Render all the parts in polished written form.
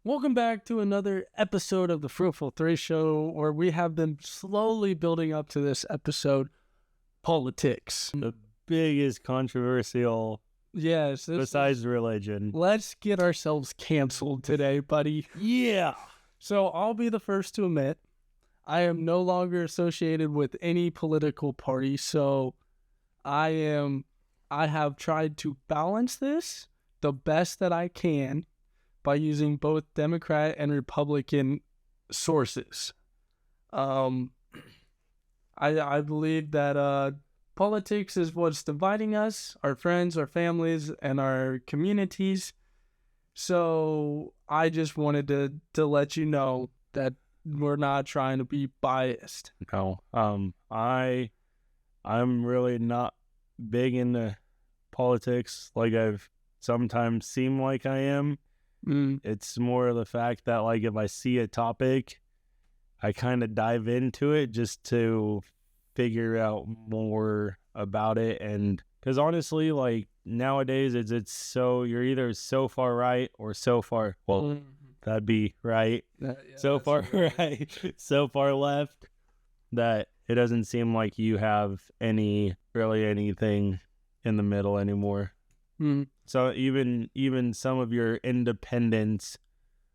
Welcome back to another episode of the Fruitful Three Show, where we have been slowly building up to this episode, politics. The biggest controversial besides religion. Let's get ourselves canceled today, buddy. Yeah. So I'll be the first to admit, I am no longer associated with any political party, so I have tried to balance this the best that I can by using both Democrat and Republican sources. I believe that politics is what's dividing us, our friends, our families, and our communities. So I just wanted to let you know that we're not trying to be biased. No. I'm really not big into politics like I've sometimes seemed like I am. It's more of the fact that, like, if I see a topic, I kind of dive into it just to figure out more about it. And because honestly, like, nowadays it's so, you're either so far right or so far, well, that'd be right, so far right, so far left, that it doesn't seem like you have anything in the middle anymore. So even some of your independents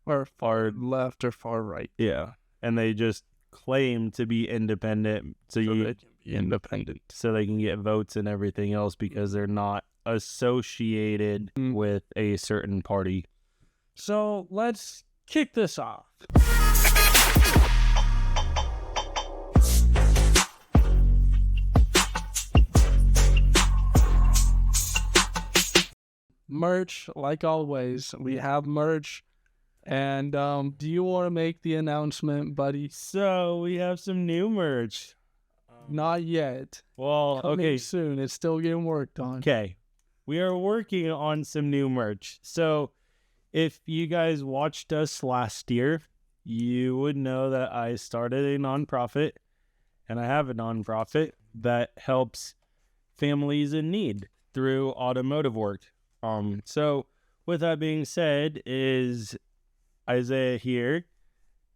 are far left or far right. Yeah, and they just claim to be independent, so they can be independent, so they can get votes and everything else because they're not associated with a certain party. So let's kick this off. Merch, like always, we have merch. And do you want to make the announcement, buddy? So we have some new merch. Not yet. Well, Coming soon. It's still getting worked on. Okay. We are working on some new merch. So if you guys watched us last year, you would know that I started a nonprofit, and I have a nonprofit that helps families in need through automotive work. So with that being said, is Isaiah here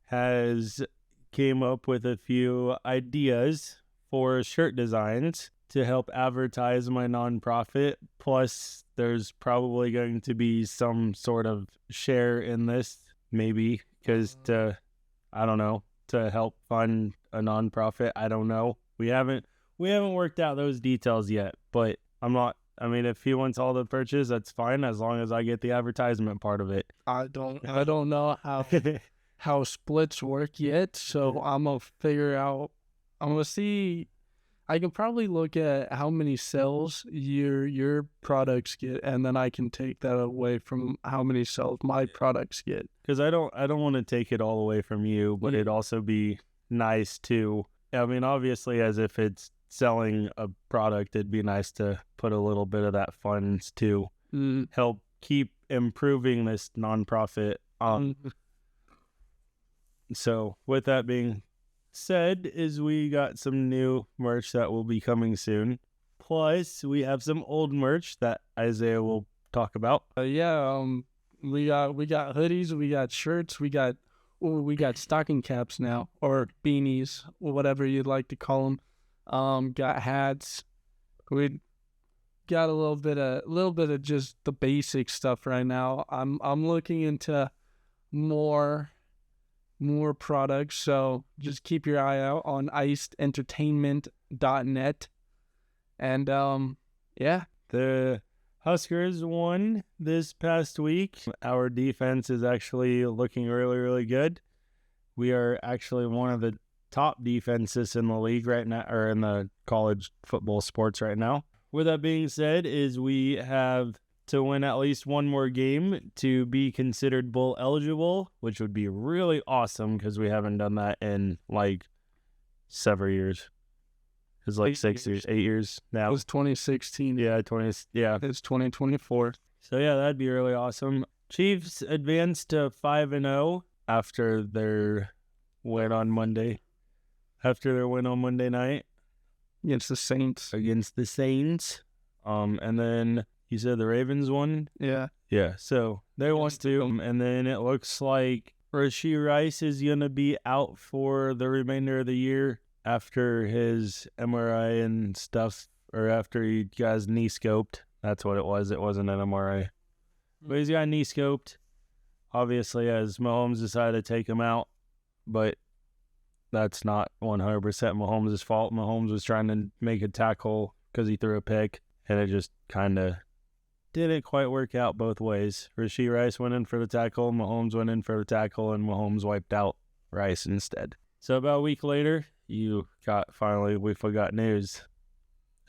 has came up with a few ideas for shirt designs to help advertise my nonprofit. Plus, there's probably going to be some sort of share in this, maybe, because to help fund a nonprofit. I don't know. We haven't worked out those details yet, but if he wants all the purchase, that's fine, as long as I get the advertisement part of it. I don't know how splits work yet, so I'm gonna see. I can probably look at how many sales your products get, and then I can take that away from how many sales my products get. Because I don't want to take it all away from you, but it'd also be nice to. Obviously, as if it's selling a product, it'd be nice to put a little bit of that funds to help keep improving this nonprofit. So with that being said, is we got some new merch that will be coming soon. Plus, we have some old merch that Isaiah will talk about. We got hoodies, we got shirts, we got stocking caps now, or beanies, or whatever you'd like to call them. Got hats. We got a little bit of just the basic stuff right now. I'm looking into more products, so just keep your eye out on icedentertainment.net. And the Huskers won this past week. Our defense is actually looking really, really good. We are actually one of the top defenses in the league right now, or in the college football sports right now. With that being said, is we have to win at least one more game to be considered bowl eligible, which would be really awesome because we haven't done that in like several years. It's like 8 years now. It was 2016. Yeah, It's 2024. So yeah, that'd be really awesome. Chiefs advanced to 5-0 after their win on Monday. After their win on Monday night against the Saints. And then you said the Ravens won? Yeah. Yeah, so they want to. And then it looks like Rashee Rice is going to be out for the remainder of the year after his MRI and stuff, or after he got his knee scoped. That's what it was. It wasn't an MRI. But he's got knee scoped, obviously, as Mahomes decided to take him out. But that's not 100% Mahomes' fault. Mahomes was trying to make a tackle because he threw a pick, and it just kind of didn't quite work out both ways. Rashee Rice went in for the tackle, Mahomes went in for the tackle, and Mahomes wiped out Rice instead. So about a week later, we got news,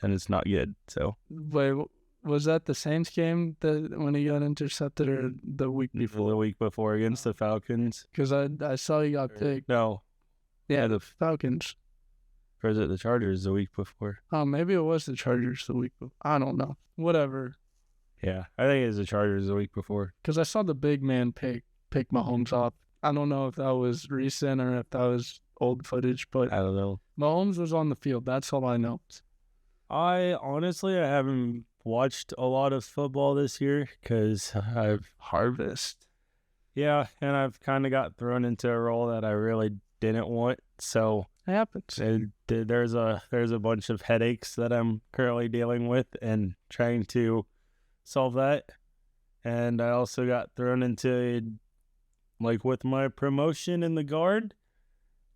and it's not good. So Wait, was that the Saints game when he got intercepted, or the week before? The week before against the Falcons. Because I saw he got picked. No. Yeah, the Falcons. Or is it the Chargers the week before? Oh, maybe it was the Chargers the week before. I don't know. Whatever. Yeah, I think it was the Chargers the week before. Because I saw the big man pick Mahomes off. I don't know if that was recent or if that was old footage, but I don't know. Mahomes was on the field. That's all I know. I haven't watched a lot of football this year because I've harvest. Yeah, and I've kind of got thrown into a role that I really didn't want. So it happens. There's a bunch of headaches that I'm currently dealing with and trying to solve that. And I also got thrown into, like, with my promotion in the guard,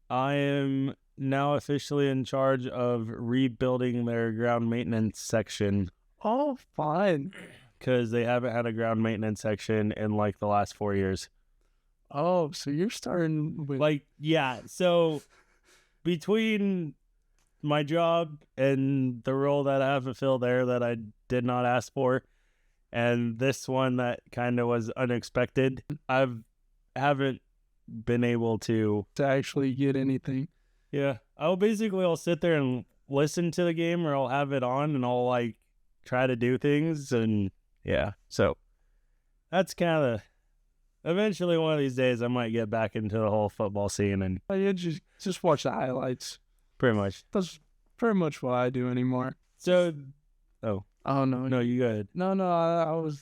I am now officially in charge of rebuilding their ground maintenance section. Oh, fine. Because they haven't had a ground maintenance section in, like, the last 4 years. Oh, so you're starting with... Like, yeah, so between my job and the role that I have to fill there that I did not ask for, and this one that kind of was unexpected, haven't been able to actually get anything. Yeah, I'll sit there and listen to the game, or I'll have it on and I'll, like, try to do things, and yeah, so that's kind of eventually one of these days I might get back into the whole football scene and you just watch the highlights. Pretty much. That's pretty much what I do anymore. So, no, you go ahead. No,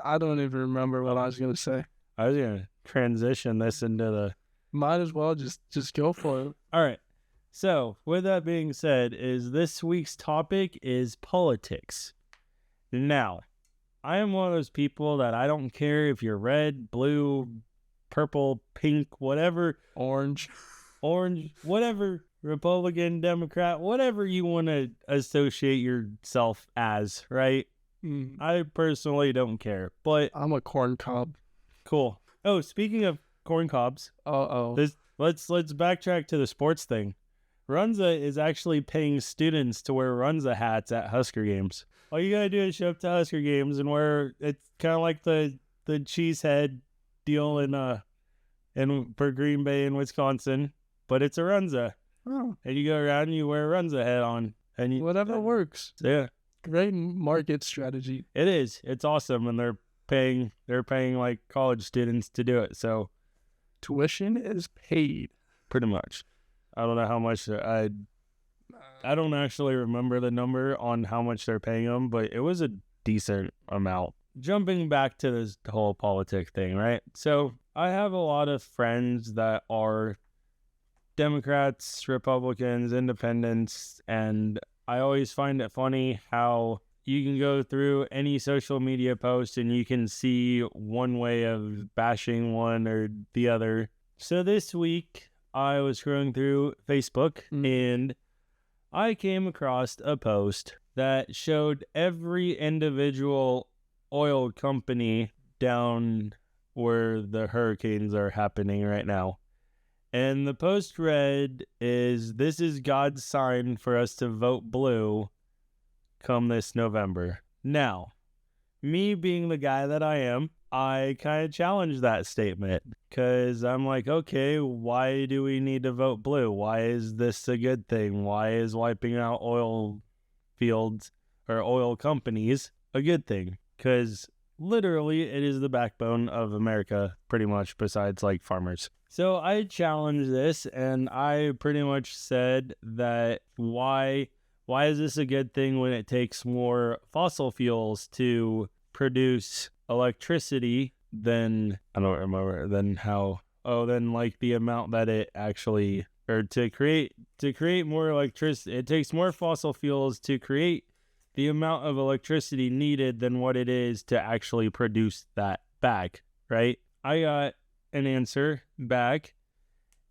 I don't even remember what I was gonna say. I was gonna transition this into the. Might as well just go for it. All right. So, with that being said, this week's topic is politics. Now, I am one of those people that I don't care if you're red, blue, purple, pink, whatever, orange, whatever, Republican, Democrat, whatever you want to associate yourself as, right? I personally don't care, but I'm a corn cob. Cool. Oh, speaking of corn cobs, let's backtrack to the sports thing. Runza is actually paying students to wear Runza hats at Husker games. All you gotta do is show up to Husker games and wear. It's kind of like the cheesehead deal in for Green Bay in Wisconsin, but it's a Runza. Oh. And you go around and you wear a Runza head on, and whatever works. Yeah, great market strategy. It is. It's awesome, and they're paying like college students to do it. So tuition is paid, pretty much. I don't know how much I don't actually remember the number on how much they're paying them, but it was a decent amount. Jumping back to this whole politic thing, right? So I have a lot of friends that are Democrats, Republicans, Independents, and I always find it funny how you can go through any social media post and you can see one way of bashing one or the other. So this week, I was scrolling through Facebook and I came across a post that showed every individual oil company down where the hurricanes are happening right now. And the post read this is God's sign for us to vote blue come this November. Now, me being the guy that I am, I kind of challenge that statement because I'm like, okay, why do we need to vote blue? Why is this a good thing? Why is wiping out oil fields or oil companies a good thing? Because literally it is the backbone of America, pretty much, besides like farmers. So I challenged this and I pretty much said that why is this a good thing when it takes more fossil fuels to produce electricity than, I don't remember, than how, than like the amount that it actually, or to create more electricity, it takes more fossil fuels to create the amount of electricity needed than what it is to actually produce that back, right? I got an answer back,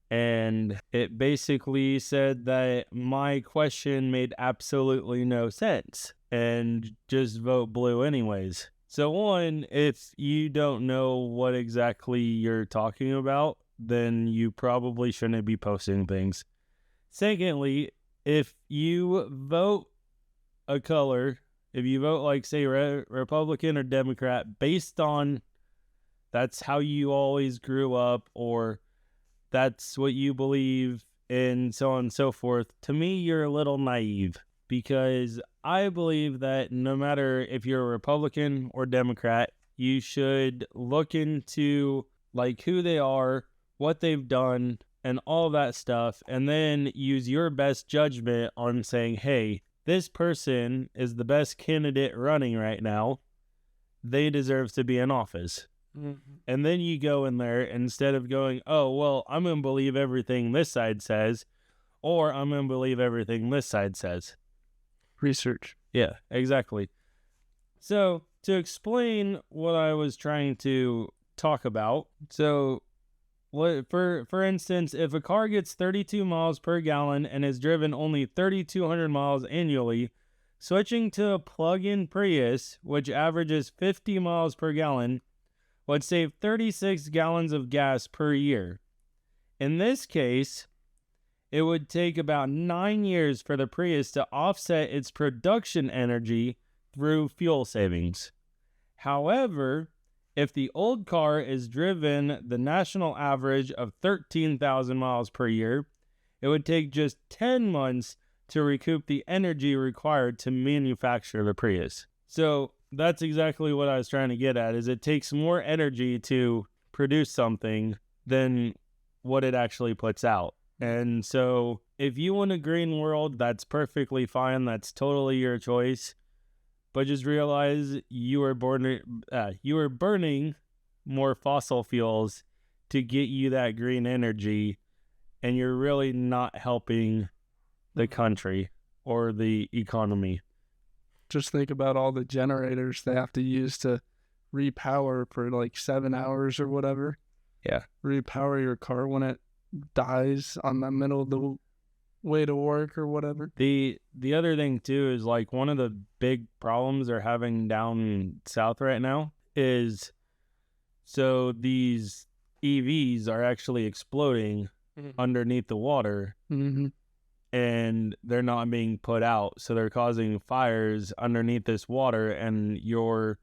and it basically said that my question made absolutely no sense and just vote blue anyways. So one, if you don't know what exactly you're talking about, then you probably shouldn't be posting things. Secondly, if you vote a color, if you vote like say Republican or Democrat based on that's how you always grew up, or that's what you believe, and so on and so forth, to me, you're a little naive, because I believe that no matter if you're a Republican or Democrat, you should look into like who they are, what they've done, and all that stuff, and then use your best judgment on saying, hey, this person is the best candidate running right now. They deserve to be in office. Mm-hmm. And then you go in there, instead of going, oh, well, I'm going to believe everything this side says, or I'm going to believe everything this side says. Research. Yeah, exactly. So to explain what I was trying to talk about, so for instance, if a car gets 32 miles per gallon and is driven only 3,200 miles annually, switching to a plug-in Prius, which averages 50 miles per gallon, would save 36 gallons of gas per year. In this case, it would take about 9 years for the Prius to offset its production energy through fuel savings. However, if the old car is driven the national average of 13,000 miles per year, it would take just 10 months to recoup the energy required to manufacture the Prius. So that's exactly what I was trying to get at, is it takes more energy to produce something than what it actually puts out. And so if you want a green world, that's perfectly fine. That's totally your choice. But just realize you are burning more fossil fuels to get you that green energy, and you're really not helping the country or the economy. Just think about all the generators they have to use to repower for like 7 hours or whatever. Yeah. Repower your car when it dies on the middle of the way to work or whatever. The other thing too is like one of the big problems they're having down south right now is, so these EVs are actually exploding underneath the water. Mm-hmm. And they're not being put out, so they're causing fires underneath this water, and you're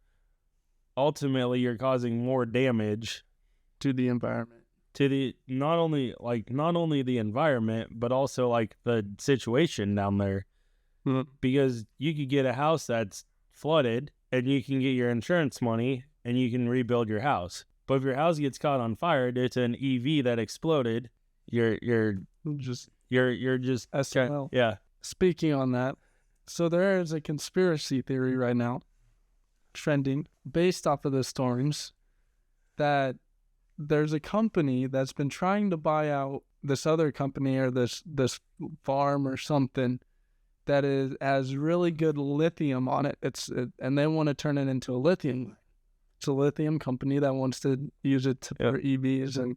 causing more damage to the environment, to the not only the environment, but also like the situation down there. Mm-hmm. Because you could get a house that's flooded and you can get your insurance money and you can rebuild your house, but if your house gets caught on fire due to an EV that exploded, you're just SOL. Yeah. Speaking on that, so there is a conspiracy theory right now trending based off of the storms that there's a company that's been trying to buy out this other company or this farm or something that has really good lithium on it. And they want to turn it into a lithium. It's a lithium company that wants to use it for EVs and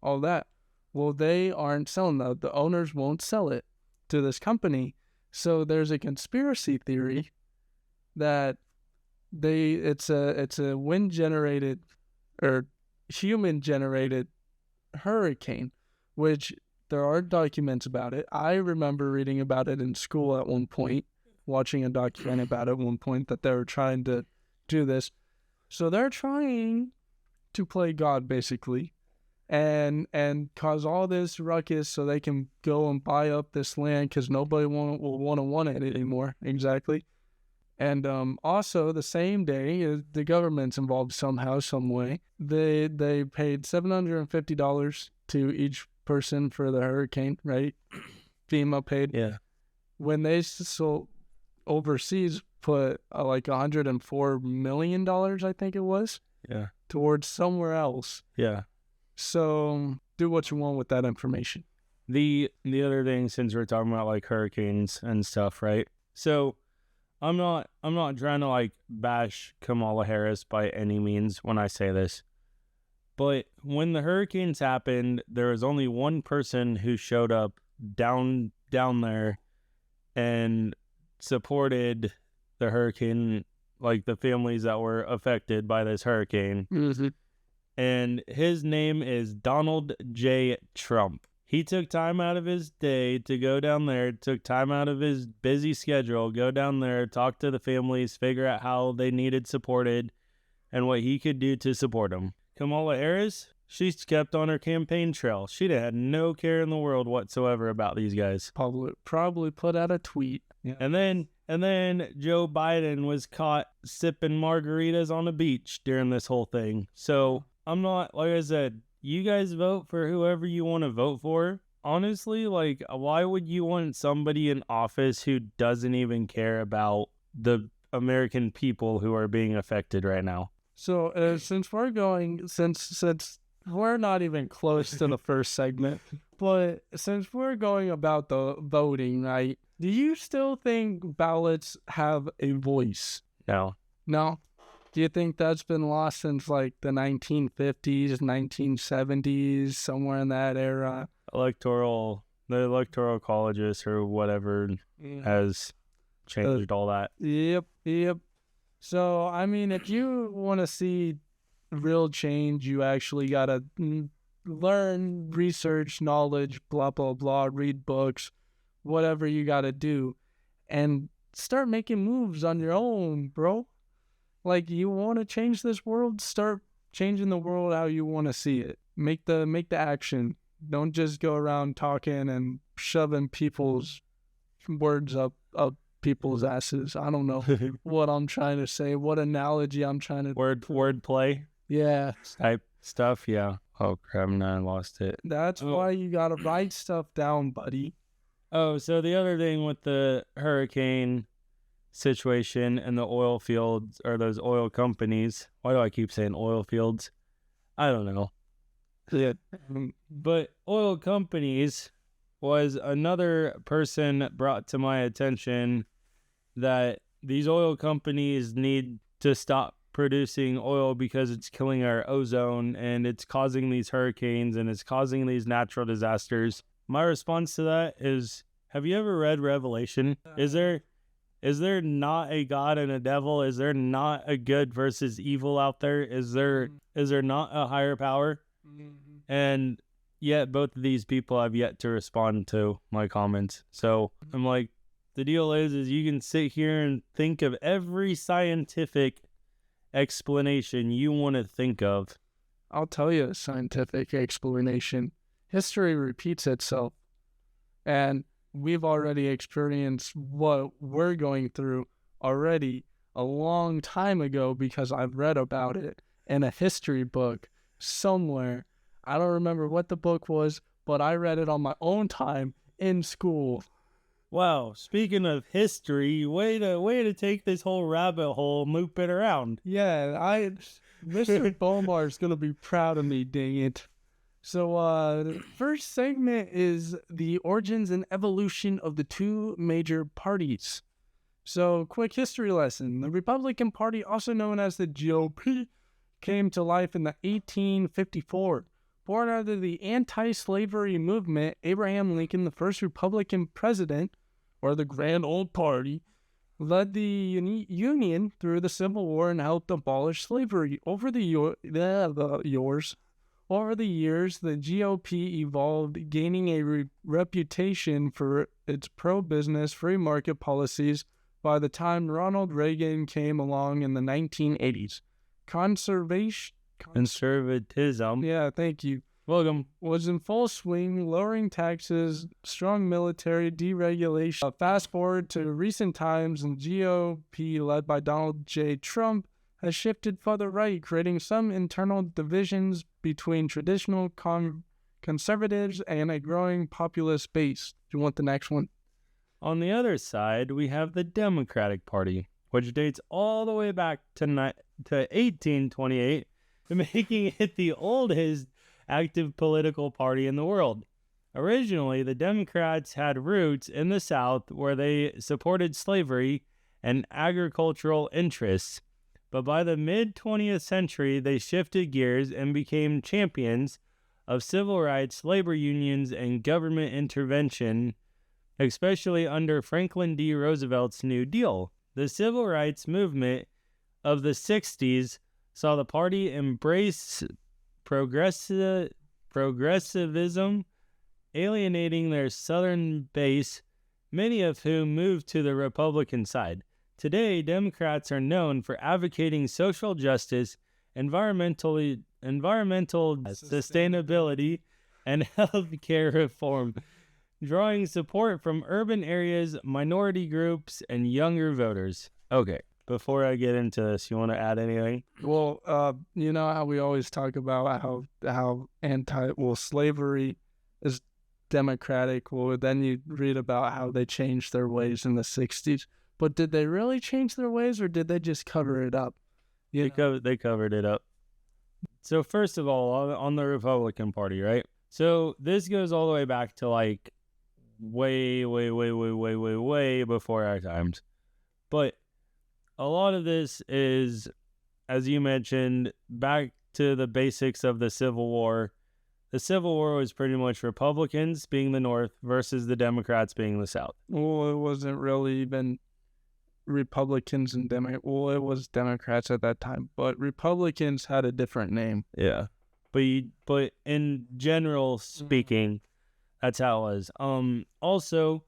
all that. Well, they aren't selling that. The owners won't sell it to this company. So there's a conspiracy theory that it's a wind generated or human generated hurricane, which there are documents about it. I remember reading about it in school at one point, watching a documentary about it at one point, that they were trying to do this. So they're trying to play God, basically, and cause all this ruckus so they can go and buy up this land because nobody will want it anymore. Exactly. And also the same day, the government's involved somehow, some way. They paid $750 to each person for the hurricane, right? FEMA paid. Yeah. When they sold overseas, put like $104 million, I think it was, Yeah. towards somewhere else. Yeah. So do what you want with that information. The other thing, since we're talking about like hurricanes and stuff, right? So I'm not trying to like bash Kamala Harris by any means when I say this. But when the hurricanes happened, there was only one person who showed up down there and supported the hurricane, like the families that were affected by this hurricane. Mm-hmm. And his name is Donald J. Trump. He took time out of his day to go down there, took time out of his busy schedule, go down there, talk to the families, figure out how they needed supported and what he could do to support them. Kamala Harris, she's kept on her campaign trail. She'd had no care in the world whatsoever about these guys. Probably put out a tweet. Yeah. And then Joe Biden was caught sipping margaritas on a beach during this whole thing. So I'm not, like I said, you guys vote for whoever you want to vote for. Honestly, like, why would you want somebody in office who doesn't even care about the American people who are being affected right now? So since we're not even close to the first segment, but since we're going about the voting, right? Do you still think ballots have a voice? No. No? Do you think that's been lost since like the 1950s, 1970s, somewhere in that era? The electoral colleges or whatever has changed all that. Yep. So, I mean, if you want to see real change, you actually got to learn, research, knowledge, blah, blah, blah, read books, whatever you got to do, and start making moves on your own, bro. Like, you want to change this world? Start changing the world how you want to see it. Make the action. Don't just go around talking and shoving people's words up people's asses. I don't know what I'm trying to say, what analogy I'm trying to... Wordplay? Yeah. Type stuff, yeah. Oh, crap, I lost it. That's why you got to write stuff down, buddy. Oh, so the other thing with the hurricane situation and the oil fields, or those oil companies, why do I keep saying oil fields? I don't know. Yeah. But oil companies was another person brought to my attention that these oil companies need to stop producing oil because it's killing our ozone and it's causing these hurricanes and it's causing these natural disasters. My response to that is, have you ever read Revelation? Is there not a God and a devil? Is there not a good versus evil out there? Is there not a higher power? And yet both of these people have yet to respond to my comments. So I'm like, the deal is you can sit here and think of every scientific explanation you want to think of. I'll tell you a scientific explanation. History repeats itself. And we've already experienced what we're going through already a long time ago because I've read about it in a history book somewhere. I don't remember what the book was, but I read it on my own time in school. Wow, speaking of history, way to take this whole rabbit hole, loop it around. Yeah, Mr. Bomar's gonna be proud of me, dang it. So, the first segment is the origins and evolution of the two major parties. So, quick history lesson. The Republican Party, also known as the GOP, came to life in 1854. Born out of the anti-slavery movement, Abraham Lincoln, the first Republican president, or the Grand Old Party, led the Union through the Civil War and helped abolish slavery. Over the years, the GOP evolved, gaining a reputation for its pro-business, free market policies by the time Ronald Reagan came along in the 1980s. Conservatism. Yeah, thank you. Welcome. Was in full swing, lowering taxes, strong military, deregulation. Fast forward to recent times, and GOP, led by Donald J. Trump, has shifted further right, creating some internal divisions between traditional conservatives and a growing populist base. Do you want the next one? On the other side, we have the Democratic Party, which dates all the way back to 1828, making it the oldest active political party in the world. Originally, the Democrats had roots in the South where they supported slavery and agricultural interests, but by the mid-20th century, they shifted gears and became champions of civil rights, labor unions, and government intervention, especially under Franklin D. Roosevelt's New Deal. The civil rights movement of the 60s saw the party embrace progressivism, alienating their Southern base, many of whom moved to the Republican side. Today, Democrats are known for advocating social justice, environmental sustainability, and health care reform, drawing support from urban areas, minority groups, and younger voters. Okay, before I get into this, you want to add anything? Well, you know how we always talk about how slavery is democratic. Well, then you read about how they changed their ways in the 60s. But did they really change their ways, or did they just cover it up? They covered it up. So first of all, on the Republican Party, right? So this goes all the way back to like way before our times. But a lot of this is, as you mentioned, back to the basics of the Civil War. The Civil War was pretty much Republicans being the North versus the Democrats being the South. Well, it wasn't really even Republicans and Democrats. Well, it was Democrats at that time, but Republicans had a different name. Yeah. But in general speaking, that's how it was. Also,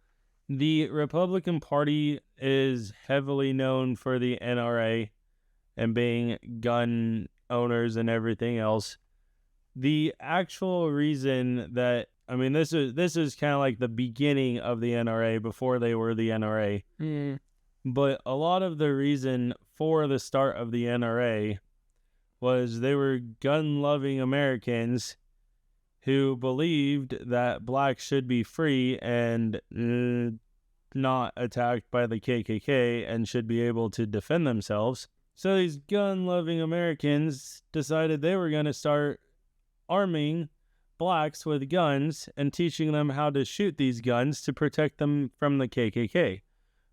the Republican Party is heavily known for the NRA and being gun owners and everything else. The actual reason that, I mean, this is kind of like the beginning of the NRA before they were the NRA. But a lot of the reason for the start of the NRA was they were gun-loving Americans who believed that blacks should be free and not attacked by the KKK and should be able to defend themselves. So these gun-loving Americans decided they were going to start arming blacks with guns and teaching them how to shoot these guns to protect them from the KKK,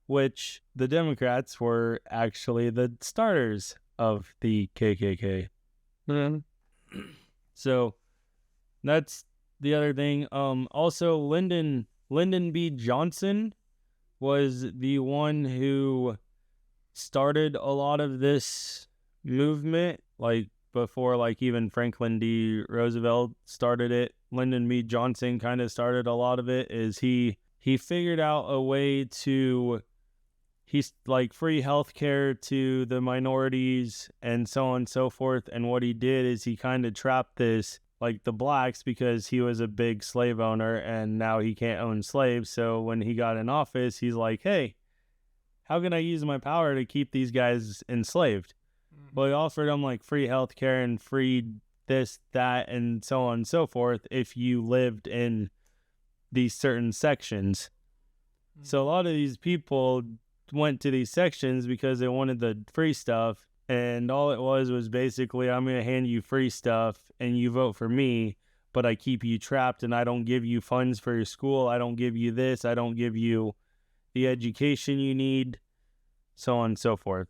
which the Democrats were actually the starters of the KKK. So that's the other thing. Also, Lyndon B. Johnson was the one who started a lot of this movement, like before, like even Franklin D. Roosevelt started it. Lyndon B. Johnson kind of started a lot of it. Is he figured out a way to free healthcare to the minorities and so on and so forth. And what he did is he kind of trapped this, like the blacks, because he was a big slave owner and now he can't own slaves. So when he got in office, he's like, hey, how can I use my power to keep these guys enslaved? Well, he offered them like free healthcare and free this, that, and so on and so forth if you lived in these certain sections. So a lot of these people went to these sections because they wanted the free stuff, and all it was basically, I'm going to hand you free stuff and you vote for me, but I keep you trapped and I don't give you funds for your school, I don't give you this, I don't give you the education you need, so on and so forth.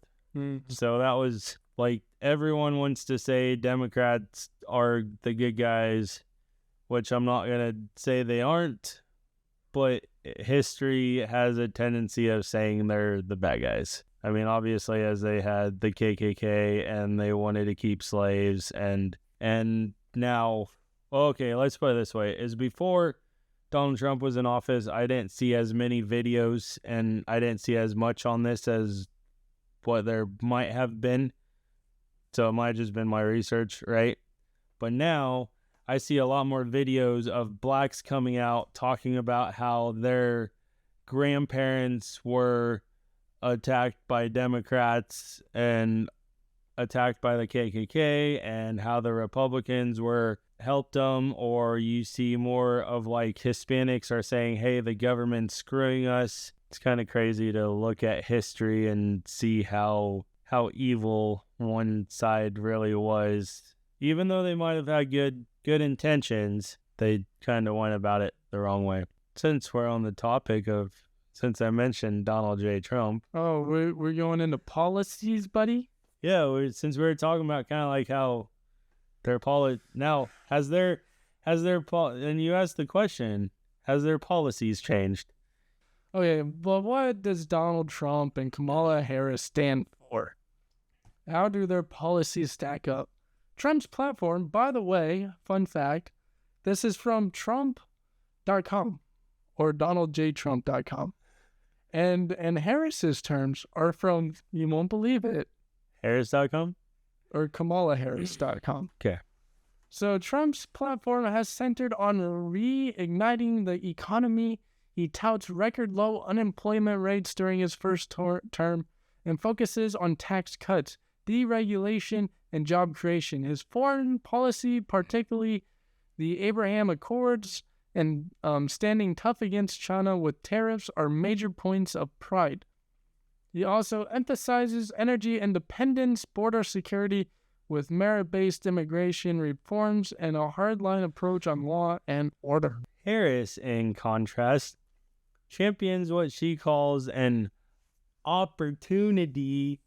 So that was like, everyone wants to say Democrats are the good guys, which I'm not going to say they aren't, but history has a tendency of saying they're the bad guys. I mean, obviously, as they had the KKK and they wanted to keep slaves, and now, okay, let's put it this way, is before Donald Trump was in office, I didn't see as many videos and I didn't see as much on this as what there might have been. So it might have just been my research, right? But now I see a lot more videos of blacks coming out talking about how their grandparents were attacked by Democrats and attacked by the KKK, and how the Republicans helped them. Or you see more of like Hispanics are saying, hey, the government's screwing us It's kind of crazy to look at history and see how evil one side really was. Even though they might have had good intentions, they kind of went about it the wrong way. Since we're on the topic of, since I mentioned Donald J. Trump. Oh, we're going into policies, buddy? Yeah, since we were talking about kind of like how their now, and you asked the question, has their policies changed? Okay, but what does Donald Trump and Kamala Harris stand for? How do their policies stack up? Trump's platform, by the way, fun fact, this is from Trump.com or DonaldJTrump.com. And Harris's terms are from, you won't believe it, Harris.com? or KamalaHarris.com. Okay. So Trump's platform has centered on reigniting the economy. He touts record low unemployment rates during his first term and focuses on tax cuts, deregulation, and job creation. His foreign policy, particularly the Abraham Accords and standing tough against China with tariffs, are major points of pride. He also emphasizes energy independence, border security, with merit-based immigration reforms, and a hardline approach on law and order. Harris, in contrast, champions what she calls an opportunity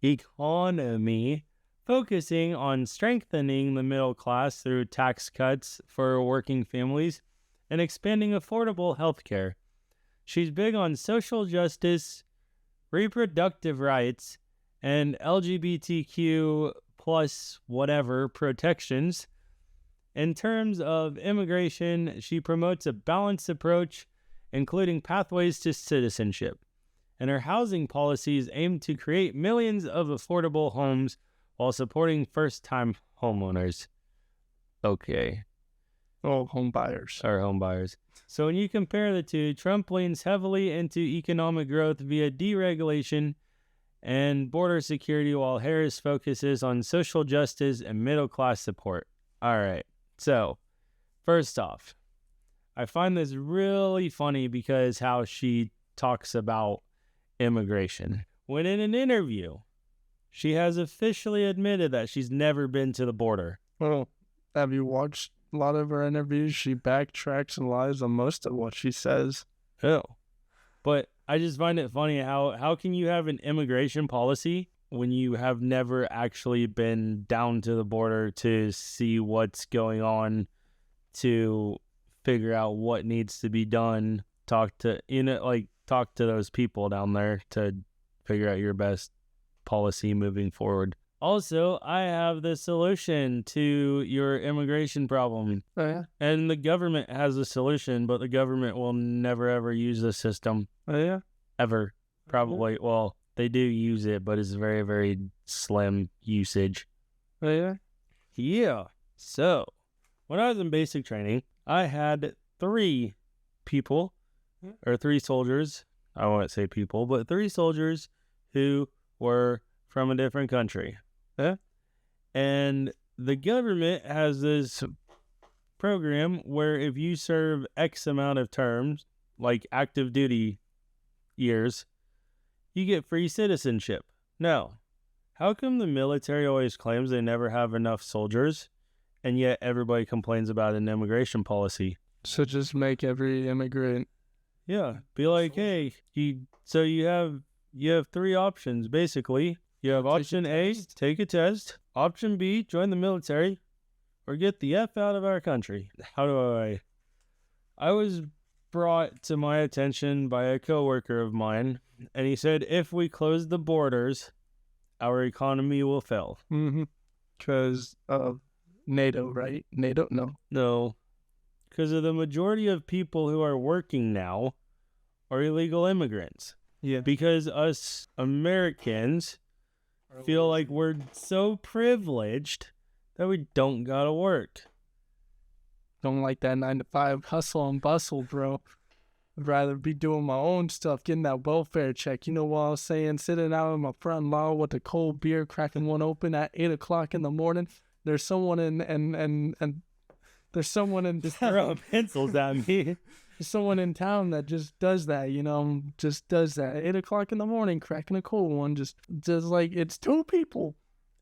economy, focusing on strengthening the middle class through tax cuts for working families and expanding affordable health care. She's big on social justice, reproductive rights, and LGBTQ plus whatever protections. In terms of immigration, she promotes a balanced approach, including pathways to citizenship. And her housing policies aim to create millions of affordable homes while supporting first-time homeowners. Okay. Oh, home buyers. Or home buyers. So when you compare the two, Trump leans heavily into economic growth via deregulation and border security, while Harris focuses on social justice and middle-class support. All right. So, first off, I find this really funny because how she talks about immigration. When in an interview, she has officially admitted that she's never been to the border. Well, have you watched a lot of her interviews? She backtracks and lies on most of what she says. Oh. But I just find it funny how can you have an immigration policy when you have never actually been down to the border to see what's going on, to figure out what needs to be done, talk to those people down there to figure out your best policy moving forward. Also, I have the solution to your immigration problem. Oh, yeah? And the government has a solution, but the government will never, ever use the system. Oh, yeah? Ever. Probably. Well, they do use it, but it's very, very slim usage. Oh, yeah? Yeah. So, when I was in basic training, I had three soldiers. I won't say people, but 3 soldiers who were from a different country. Yeah. And the government has this program where if you serve X amount of terms, like active duty years, you get free citizenship. Now, how come the military always claims they never have enough soldiers, and yet everybody complains about an immigration policy? So just make every immigrant. Yeah, be like, hey, you have 3 options basically. You have option A, take a test. Option B, join the military, or get the F out of our country. I was brought to my attention by a coworker of mine, and he said, if we close the borders, our economy will fail. Mm-hmm. Because of NATO, right? NATO? No. Because of the majority of people who are working now are illegal immigrants. Yeah. Because us Americans feel like we're so privileged that we don't gotta work. Don't like that 9-to-5 hustle and bustle, bro. I'd rather be doing my own stuff, getting that welfare check. You know what I was saying? Sitting out in my front lawn with a cold beer, cracking one open at 8 o'clock in the morning. There's someone in there's someone in just throwing pencils at me. someone in town that just does that, just does that. 8 o'clock in the morning, cracking a cold one, just like it's two people.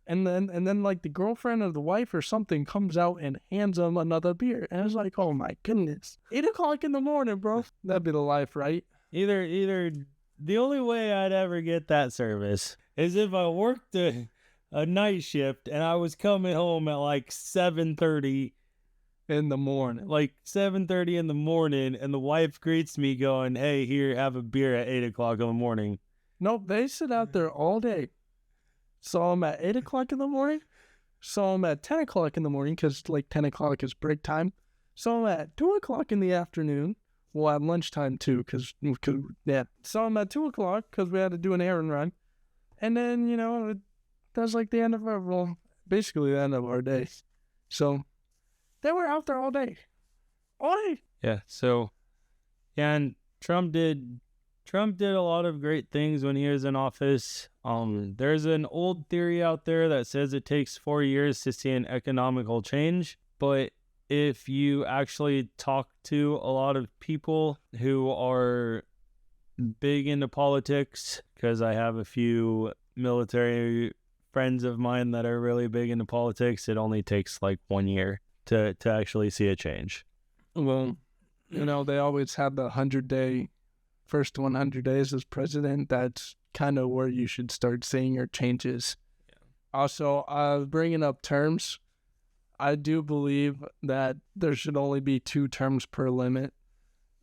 And then like the girlfriend or the wife or something comes out and hands them another beer. And it's like, oh my goodness. 8 o'clock in the morning, bro. That'd be the life, right? Either the only way I'd ever get that service is if I worked a night shift and I was coming home at like 7:30 in the morning. Like 7:30 in the morning, and the wife greets me going, "Hey, here, have a beer at 8 o'clock in the morning." Nope, they sit out there all day. Saw them at 8 o'clock in the morning. Saw them at 10 o'clock in the morning because like 10 o'clock is break time. Saw them at 2 o'clock in the afternoon. Well, at lunchtime too, because yeah. Saw them at 2 o'clock because we had to do an errand run. And then, that's like the end of basically the end of our day. So they were out there all day. All day. Yeah, so, and Trump did a lot of great things when he was in office. There's an old theory out there that says it takes 4 years to see an economical change, but if you actually talk to a lot of people who are big into politics, because I have a few military friends of mine that are really big into politics, it only takes like 1 year to actually see a change. Well, they always have the first 100 days as president. That's kind of where you should start seeing your changes. Yeah. Also, bringing up terms, I do believe that there should only be 2 terms per limit.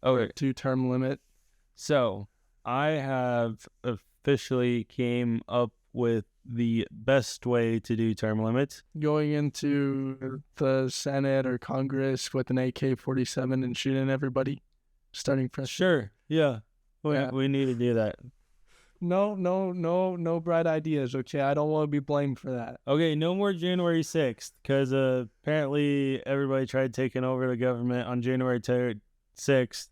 Okay. 2-term limit. So, I have officially came up with the best way to do term limits. Going into the Senate or Congress with an AK-47 and shooting everybody, starting fresh. Sure, yeah. We need to do that. No bright ideas, okay? I don't want to be blamed for that. Okay, no more January 6th, because apparently everybody tried taking over the government on January 6th.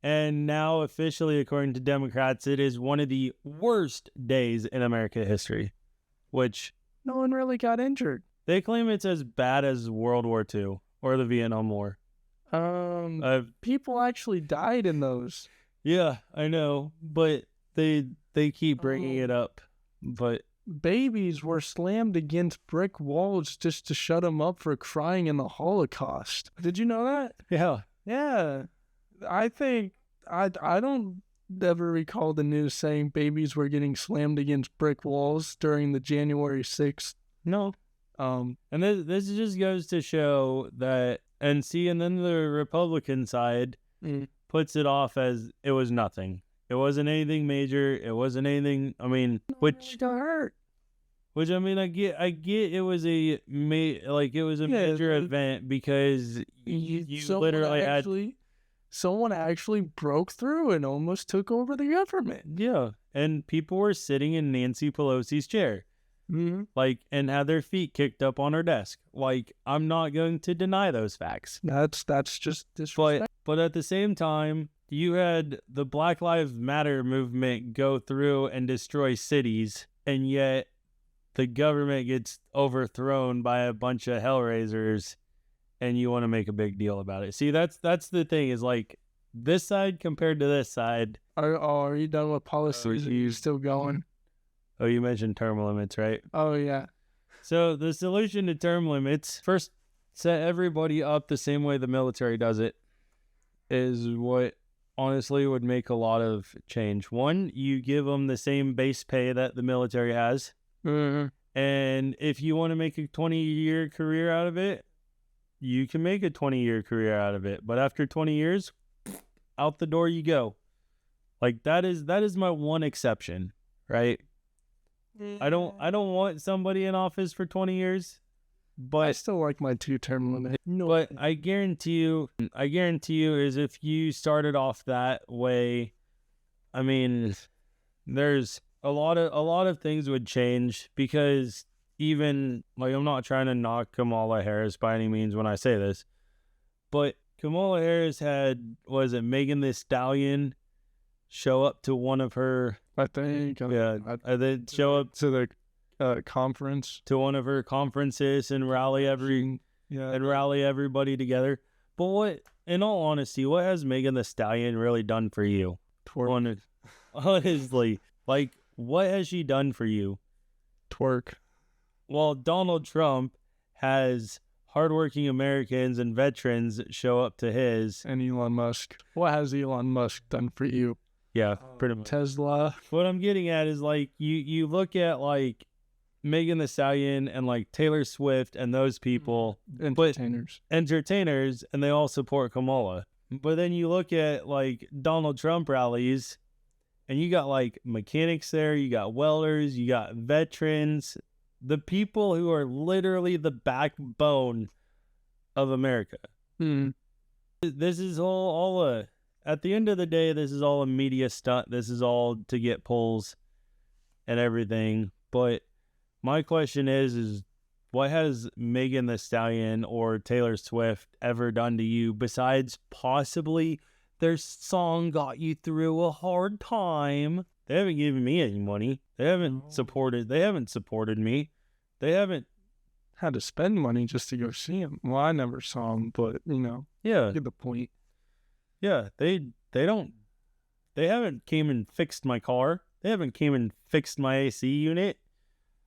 And now, officially, according to Democrats, it is one of the worst days in American history, which... No one really got injured. They claim it's as bad as World War II or the Vietnam War. People actually died in those. Yeah, I know, but they keep bringing it up. But babies were slammed against brick walls just to shut them up for crying in the Holocaust. Did you know that? Yeah. Yeah. I think I don't ever recall the news saying babies were getting slammed against brick walls during the January 6th. No. And this just goes to show that, and then the Republican side puts it off as it was nothing. It wasn't anything major. It wasn't anything. I mean, which got hurt. Which I mean, I get. It was a major event because you literally had. Someone actually broke through and almost took over the government. Yeah, and people were sitting in Nancy Pelosi's chair. Mm-hmm. And had their feet kicked up on her desk. I'm not going to deny those facts. That's just disrespect. But at the same time, you had the Black Lives Matter movement go through and destroy cities, and yet the government gets overthrown by a bunch of hellraisers, and you want to make a big deal about it. See, that's the thing is this side compared to this side. Are you done with policies? Are you still going? Oh, you mentioned term limits, right? Oh, yeah. So the solution to term limits, first, set everybody up the same way the military does it, is what honestly would make a lot of change. One, you give them the same base pay that the military has. Mm-hmm. And if you want to make a 20-year career out of it, you can make a 20-year career out of it. But after 20 years, out the door you go. That is my one exception, right? I don't want somebody in office for 20 years, but I still like my 2-term limit. No, but I guarantee you is if you started off that way, I mean, there's a lot of things would change because even I'm not trying to knock Kamala Harris by any means when I say this, but Kamala Harris had, Megan Thee Stallion show up to one of her, I think. I did show up to the conference. To one of her conferences and rally everybody together. But in all honesty, what has Megan Thee Stallion really done for you? Twerk. Honestly, like, what has she done for you? Twerk. Well, Donald Trump has hardworking Americans and veterans show up to his. And Elon Musk. What has Elon Musk done for you? Yeah, pretty much. Tesla. What I'm getting at is, like, you look at, like, Megan Thee Stallion and, like, Taylor Swift and those people. Entertainers. And they all support Kamala. But then you look at, like, Donald Trump rallies, and you got, like, mechanics there, you got welders, you got veterans, the people who are literally the backbone of America. This is all at the end of the day, this is all a media stunt. This is all to get polls and everything. But my question is what has Megan Thee Stallion or Taylor Swift ever done to you besides possibly their song got you through a hard time? They haven't given me any money. They haven't supported me. They haven't had to spend money just to go see him. Well, I never saw him, but yeah, get the point. Yeah, they haven't came and fixed my car. They haven't came and fixed my AC unit.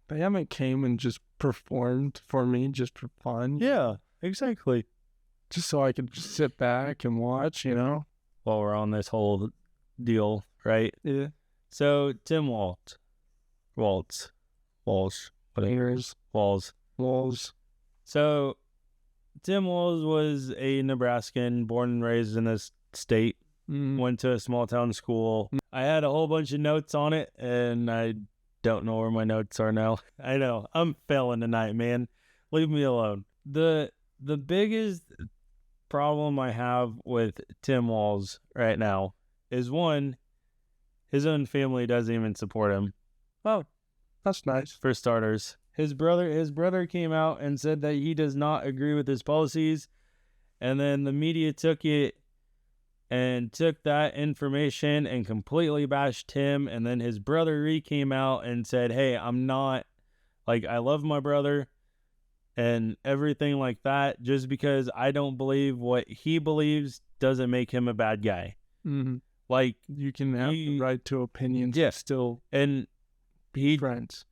They haven't came and just performed for me just for fun. Yeah, exactly. Just so I could just sit back and watch, While we're on this whole deal, right? Yeah. So Tim Walls. So Tim Walls was a Nebraskan, born and raised in this state. Went to a small town school. I had a whole bunch of notes on it, and I don't know where my notes are now. I know. I'm failing tonight, man. Leave me alone. The biggest problem I have with Tim Walls right now is, one, his own family doesn't even support him. Oh, that's nice. For starters. His brother came out and said that he does not agree with his policies, and then the media took it and took that information and completely bashed him, and then his brother came out and said, hey, I'm not, like, I love my brother and everything like that. Just because I don't believe what he believes doesn't make him a bad guy. Like, you can have the right to opinions. Yeah. Still, and friends.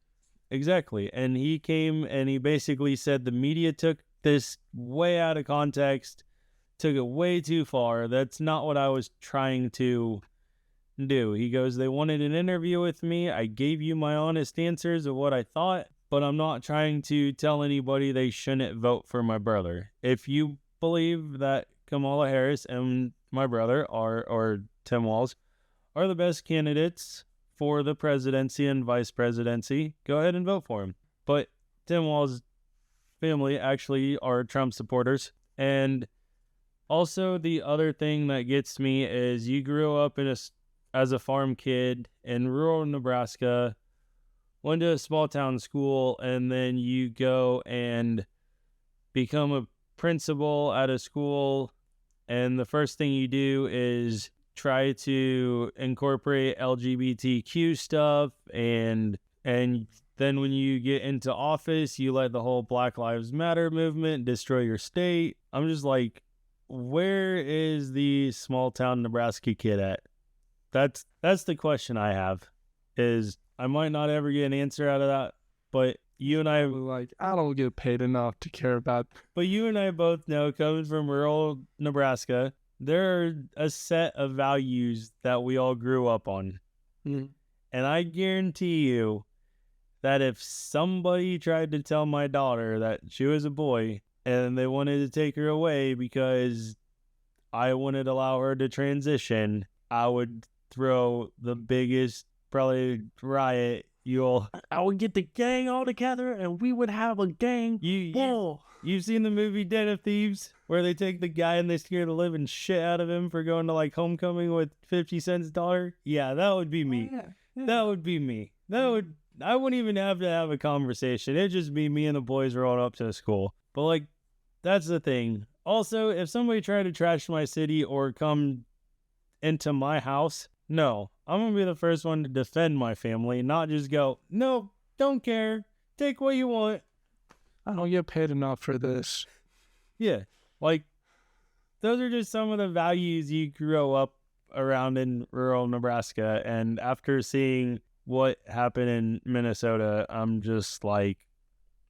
Exactly. And he came and he basically said the media took this way out of context, took it way too far. That's not what I was trying to do. He goes, they wanted an interview with me. I gave you my honest answers of what I thought, but I'm not trying to tell anybody they shouldn't vote for my brother. If you believe that Kamala Harris and my brother or Tim Walls are the best candidates for the presidency and vice presidency, go ahead and vote for him. But Tim Walls' family actually are Trump supporters. And also the other thing that gets me is you grew up as a farm kid in rural Nebraska, went to a small town school, and then you go and become a principal at a school, and the first thing you do is try to incorporate LGBTQ stuff, and then when you get into office, you let the whole Black Lives Matter movement destroy your state. I'm just like, where is the small town Nebraska kid at? That's the question I have. Is I might not ever get an answer out of that, but you and I, like, I don't get paid enough to care about. But you and I both know, coming from rural Nebraska, there are a set of values that we all grew up on. And I guarantee you that if somebody tried to tell my daughter that she was a boy and they wanted to take her away because I wouldn't allow her to transition, I would throw the biggest, probably, riot. I would get the gang all together and we would have a gang. You've seen the movie Den of Thieves, where they take the guy and they scare the living shit out of him for going to, like, homecoming with 50 cents $1? Yeah, that would be me. That would be me. I wouldn't even have to have a conversation. It'd just be me and the boys rolling up to the school. But, like, that's the thing. Also, if somebody tried to trash my city or come into my house, no, I'm going to be the first one to defend my family, not just go, no, don't care, take what you want. I don't get paid enough for this. Yeah, like, those are just some of the values you grow up around in rural Nebraska. And after seeing what happened in Minnesota, I'm just like,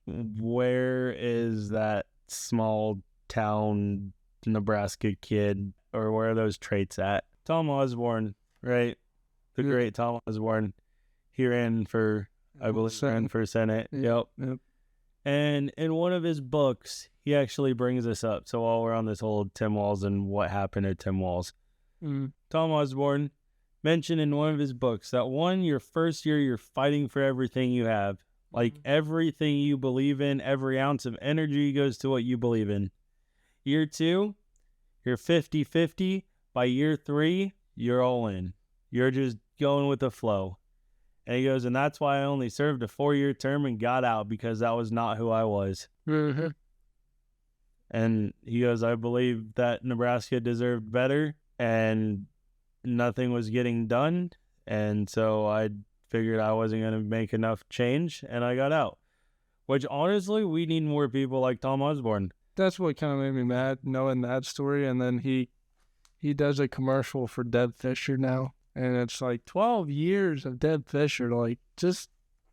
where is that small town Nebraska kid, or where are those traits at? Tom Osborne, right? The great Tom Osborne. He ran for, I believe, ran for Senate. Yep. And in one of his books, he actually brings this up. So while we're on this whole Tim Walz and what happened to Tim Walz, Tom Osborne mentioned in one of his books that your first year, you're fighting for everything you have. Like everything you believe in, every ounce of energy goes to what you believe in. Year 2, you're 50-50. By year 3, you're all in. You're just going with the flow. And he goes, and that's why I only served a 4-year term and got out, because that was not who I was. Mm-hmm. And he goes, I believe that Nebraska deserved better and nothing was getting done. And so I figured I wasn't going to make enough change and I got out. Which honestly, we need more people like Tom Osborne. That's what kind of made me mad, knowing that story. And then he does a commercial for Deb Fisher now. And it's like 12 years of Deb Fisher. Like, just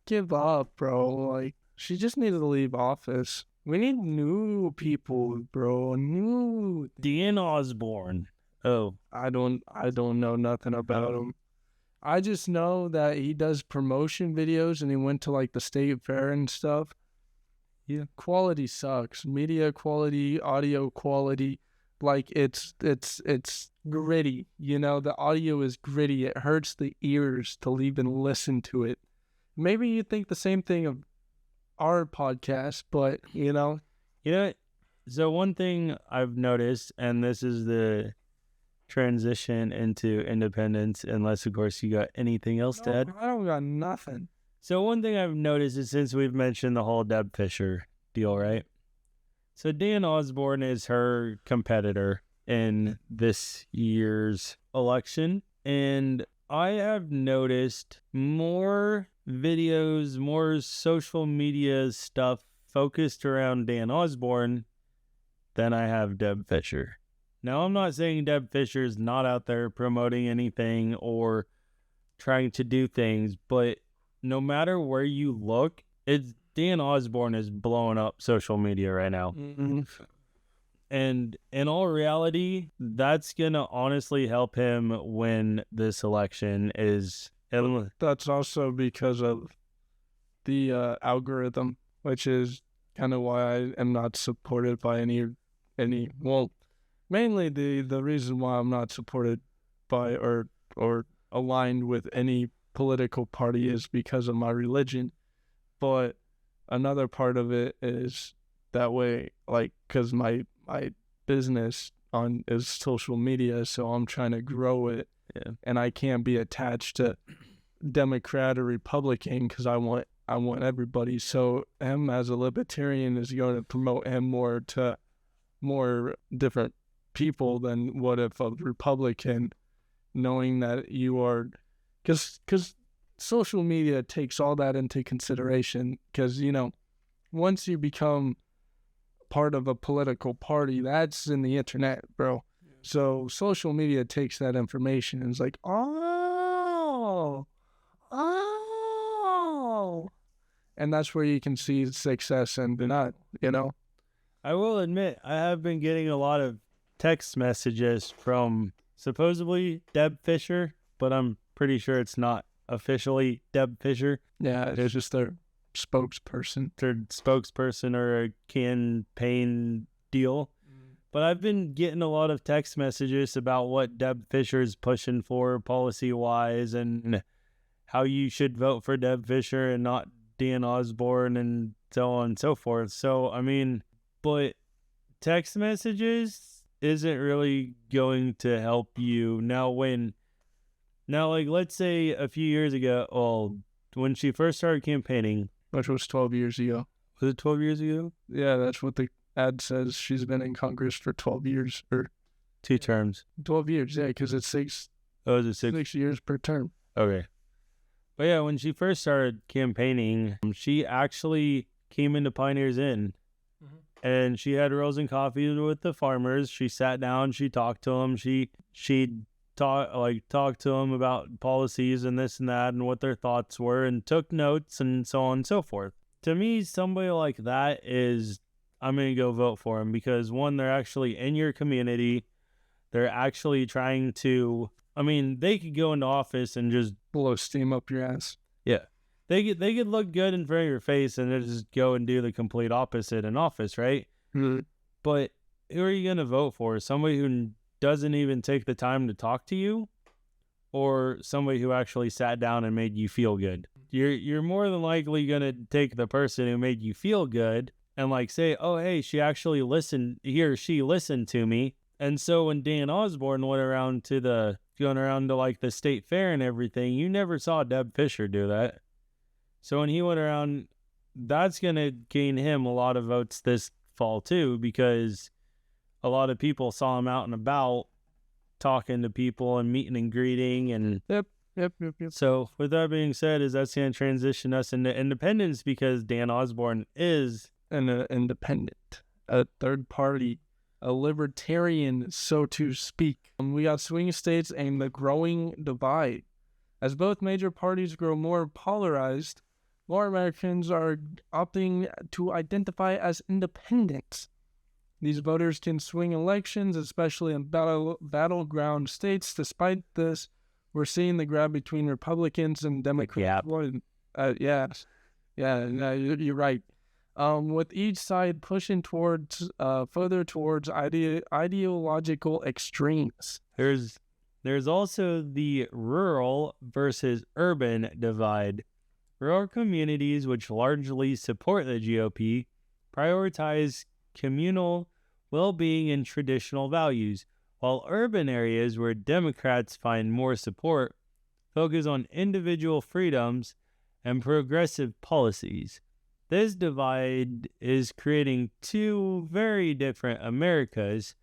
give up, bro. Like, she just needed to leave office. We need new people, bro. New. Dean Osborne. Oh, I don't know nothing about him. I just know that he does promotion videos and he went to like the state fair and stuff. Yeah, quality sucks. Media quality, audio quality. Like it's gritty, you know, the audio is gritty. It hurts the ears to even listen to it. Maybe you think the same thing of our podcast, but you know. So one thing I've noticed, and this is the transition into independence, unless of course you got anything else to add. I don't got nothing. So one thing I've noticed is, since we've mentioned the whole Deb Fisher deal, right? So Dan Osborne is her competitor in this year's election. And I have noticed more videos, more social media stuff focused around Dan Osborne than I have Deb Fisher. Now, I'm not saying Deb Fisher is not out there promoting anything or trying to do things, but no matter where you look, Dan Osborne is blowing up social media right now. Mm-hmm. And in all reality, that's going to honestly help him win this election. That's also because of the algorithm, which is kind of why I am not supported by any well, mainly the reason why I'm not supported by or aligned with any political party is because of my religion. But another part of it is that way, like, because my business is social media, so I'm trying to grow it, and I can't be attached to Democrat or Republican because I want everybody. So him as a libertarian is going to promote him more to more different people than what if a Republican, knowing that you are, because social media takes all that into consideration, because, you know, once you become part of a political party, that's in the internet, bro. Yeah. So social media takes that information and is like, oh, and that's where you can see success and not, you know. I will admit, I have been getting a lot of text messages from supposedly Deb Fisher, but I'm pretty sure it's not officially Deb Fisher. Yeah, it's just their spokesperson. Their spokesperson or a campaign deal. But I've been getting a lot of text messages about what Deb Fisher is pushing for policy-wise and how you should vote for Deb Fisher and not Dan Osborne and so on and so forth. So, I mean, but text messages isn't really going to help you. Now, like, let's say a few years ago, well, when she first started campaigning, which was 12 years ago. Was it 12 years ago? Yeah, that's what the ad says. She's been in Congress for 12 years. Or 2 terms. 12 years, yeah, because it's 6. Oh, is it 6? 6 years per term. Okay. But yeah, when she first started campaigning, she actually came into Pioneers Inn and she had rolls and coffee with the farmers. She sat down, she talked to them, she talked to them about policies and this and that and what their thoughts were, and took notes and so on and so forth. To me, somebody like that is, I'm going to go vote for them, because one, they're actually in your community. They're actually trying to, I mean, they could go into office and just blow steam up your ass. Yeah. They could look good in front of your face and then just go and do the complete opposite in office, right? Mm-hmm. But who are you going to vote for? Somebody who doesn't even take the time to talk to you, or somebody who actually sat down and made you feel good? You're more than likely going to take the person who made you feel good and like say, oh, hey, she actually listened, he or she listened to me. And so when Dan Osborne went around going around to like the state fair and everything, you never saw Deb Fisher do that. So when he went around, that's going to gain him a lot of votes this fall too, because a lot of people saw him out and about talking to people and meeting and greeting. And Yep. So with that being said, is that's going to transition us into independence, because Dan Osborne is an independent, a third party, a libertarian, so to speak. We got swing states and the growing divide. As both major parties grow more polarized, more Americans are opting to identify as independents. These voters can swing elections, especially in battleground states. Despite this, we're seeing the grab between Republicans and Democrats. You're right. With each side pushing towards further towards ideological extremes. There's also the rural versus urban divide. Rural communities, which largely support the GOP, prioritize communal well-being and traditional values, while urban areas where Democrats find more support focus on individual freedoms and progressive policies. This divide is creating two very different Americas,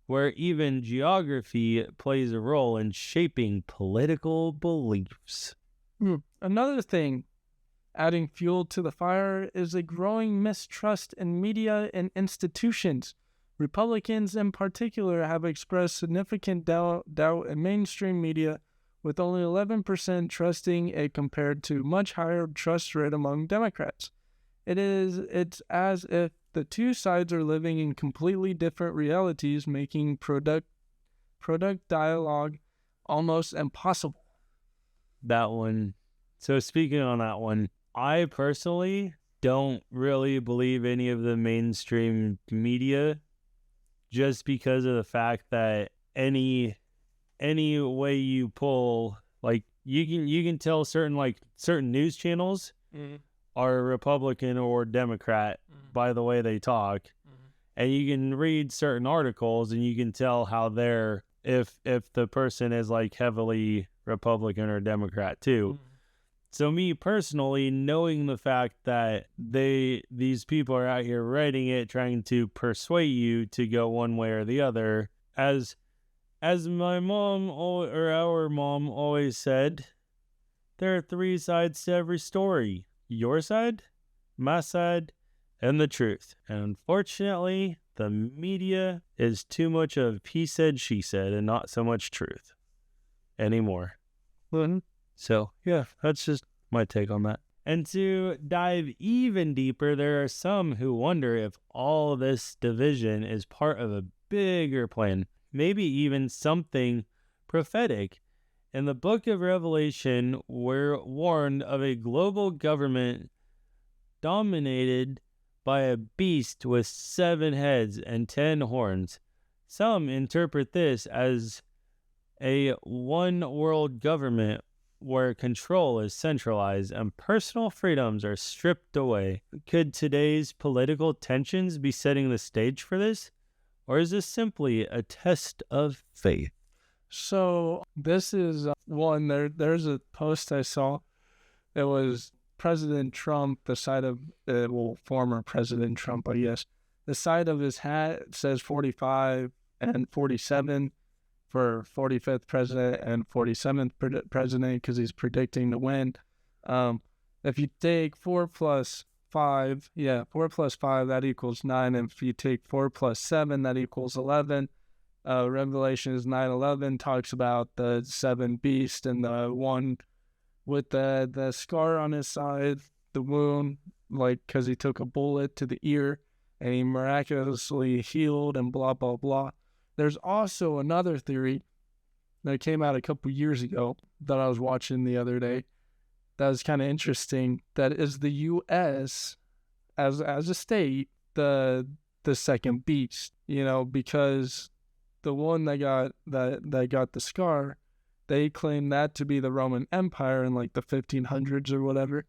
where even geography plays a role in shaping political beliefs. Another thing adding fuel to the fire is a growing mistrust in media and institutions. Republicans in particular have expressed significant doubt in mainstream media, with only 11% trusting it compared to much higher trust rate among Democrats. It's as if the two sides are living in completely different realities, making product dialogue almost impossible. That one. So speaking on that one, I personally don't really believe any of the mainstream media, just because of the fact that any way you pull, like you can tell certain news channels are Republican or Democrat by the way they talk. And you can read certain articles and you can tell how they're, if the person is like heavily Republican or Democrat too. So me personally, knowing the fact that these people are out here writing it, trying to persuade you to go one way or the other, as my mom or our mom always said, there are three sides to every story: your side, my side, and the truth. And unfortunately, the media is too much of he said, she said, and not so much truth anymore. So, yeah, that's just my take on that. And to dive even deeper, there are some who wonder if all this division is part of a bigger plan, maybe even something prophetic. In the book of Revelation, we're warned of a global government dominated by a beast with 7 heads and 10 horns. Some interpret this as a one-world government where control is centralized and personal freedoms are stripped away. Could today's political tensions be setting the stage for this? Or is this simply a test of faith? So this is one, there's a post I saw. It was President Trump, the side of, former President Trump, I guess. The side of his hat says 45 and 47 for 45th president and 47th president, because he's predicting to win. If you take 4 plus 5, 4 plus 5, that equals 9. And if you take 4 plus 7, that equals 11. Revelations 9:11 talks about the 7 beasts and the one with the scar on his side, the wound, like because he took a bullet to the ear and he miraculously healed and blah, blah, blah. There's also another theory that came out a couple years ago that I was watching the other day that was kind of interesting, that is the U.S. as a state, the second beast, because the one that got the scar, they claim that to be the Roman Empire in like the 1500s or whatever,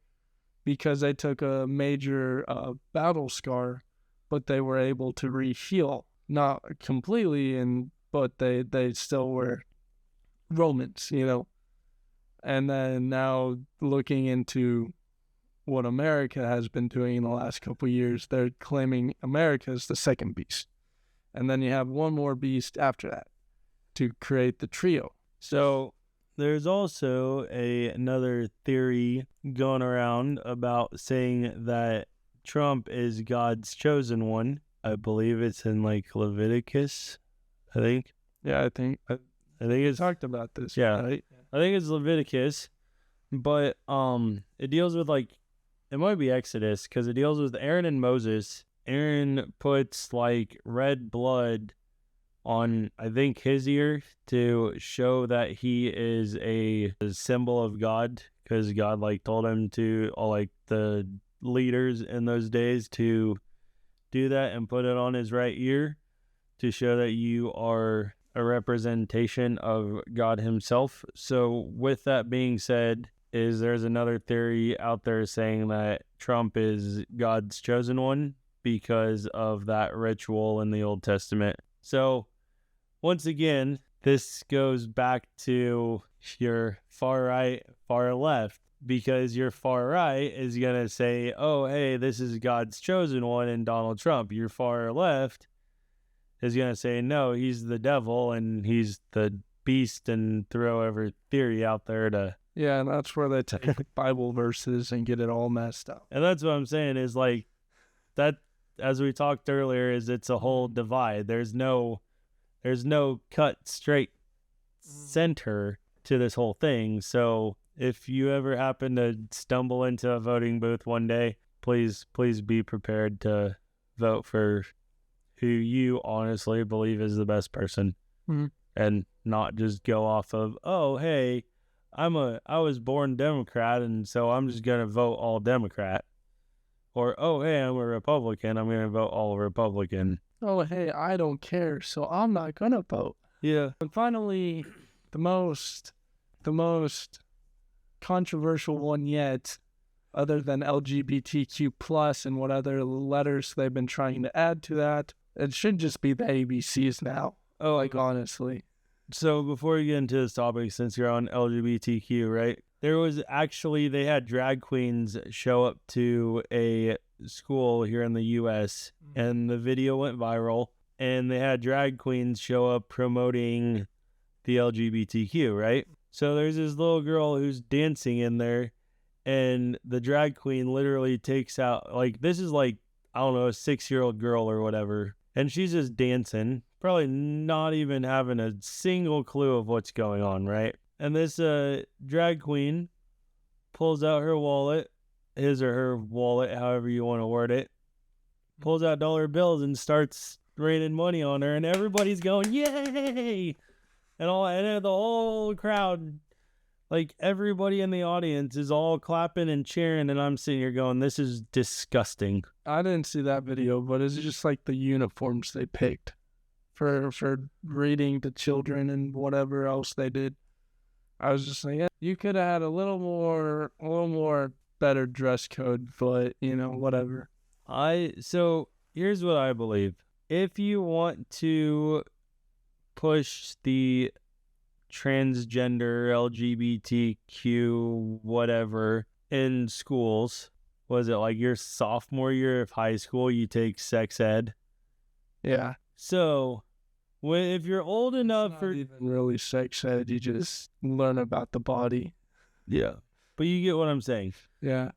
because they took a major battle scar, but they were able to re-heal, not completely, but they still were Romans, And then now looking into what America has been doing in the last couple of years, they're claiming America is the second beast. And then you have one more beast after that to create the trio. So there's also another theory going around about saying that Trump is God's chosen one. I believe it's in like Leviticus, I think. Yeah, I think it's talked about this. Yeah, right? I think it's Leviticus, but it deals with like, it might be Exodus, because it deals with Aaron and Moses. Aaron puts like red blood on, I think, his ear to show that he is a symbol of God, because God like told him to, all like the leaders in those days, to do that and put it on his right ear to show that you are a representation of God himself. So with that being said, there's another theory out there saying that Trump is God's chosen one because of that ritual in the Old Testament. So once again, this goes back to your far right, far left, because your far right is going to say, oh, hey, this is God's chosen one in Donald Trump. Your far left is going to say, no, he's the devil and he's the beast, and throw every theory out there to... Yeah, and that's where they take Bible verses and get it all messed up. And that's what I'm saying is like, that, as we talked earlier, is it's a whole divide. There's no cut straight center to this whole thing. So if you ever happen to stumble into a voting booth one day, please be prepared to vote for who you honestly believe is the best person, and not just go off of, oh, hey, I was born Democrat, and so I'm just gonna vote all Democrat, or oh, hey, I'm a Republican, I'm gonna vote all Republican. Oh, hey, I don't care, so I'm not gonna vote. Yeah. And finally, the most controversial one yet, other than LGBTQ plus and what other letters they've been trying to add to that, it should just be the ABCs now. Oh, like honestly. So before you get into this topic, since you're on LGBTQ, right? They had drag queens show up to a school here in the U.S. and the video went viral, and they had drag queens show up promoting the LGBTQ, right? So there's this little girl who's dancing in there, and the drag queen literally takes out, like, this is like, I don't know, a 6-year-old girl or whatever, and she's just dancing, probably not even having a single clue of what's going on, right? And this drag queen pulls out her wallet, his or her wallet, however you want to word it, pulls out dollar bills and starts raining money on her, and everybody's going, yay! And the whole crowd, like everybody in the audience is all clapping and cheering, and I'm sitting here going, this is disgusting. I didn't see that video, but it's just like the uniforms they picked for reading to children and whatever else they did. I was just like, yeah, you could have had a little more better dress code, but whatever. So here's what I believe. If you want to push the transgender LGBTQ whatever in schools, was it like your sophomore year of high school you take sex ed? Yeah. So if you're old enough for even really sex ed, you just learn about the body. Yeah. But you get what I'm saying. Yeah.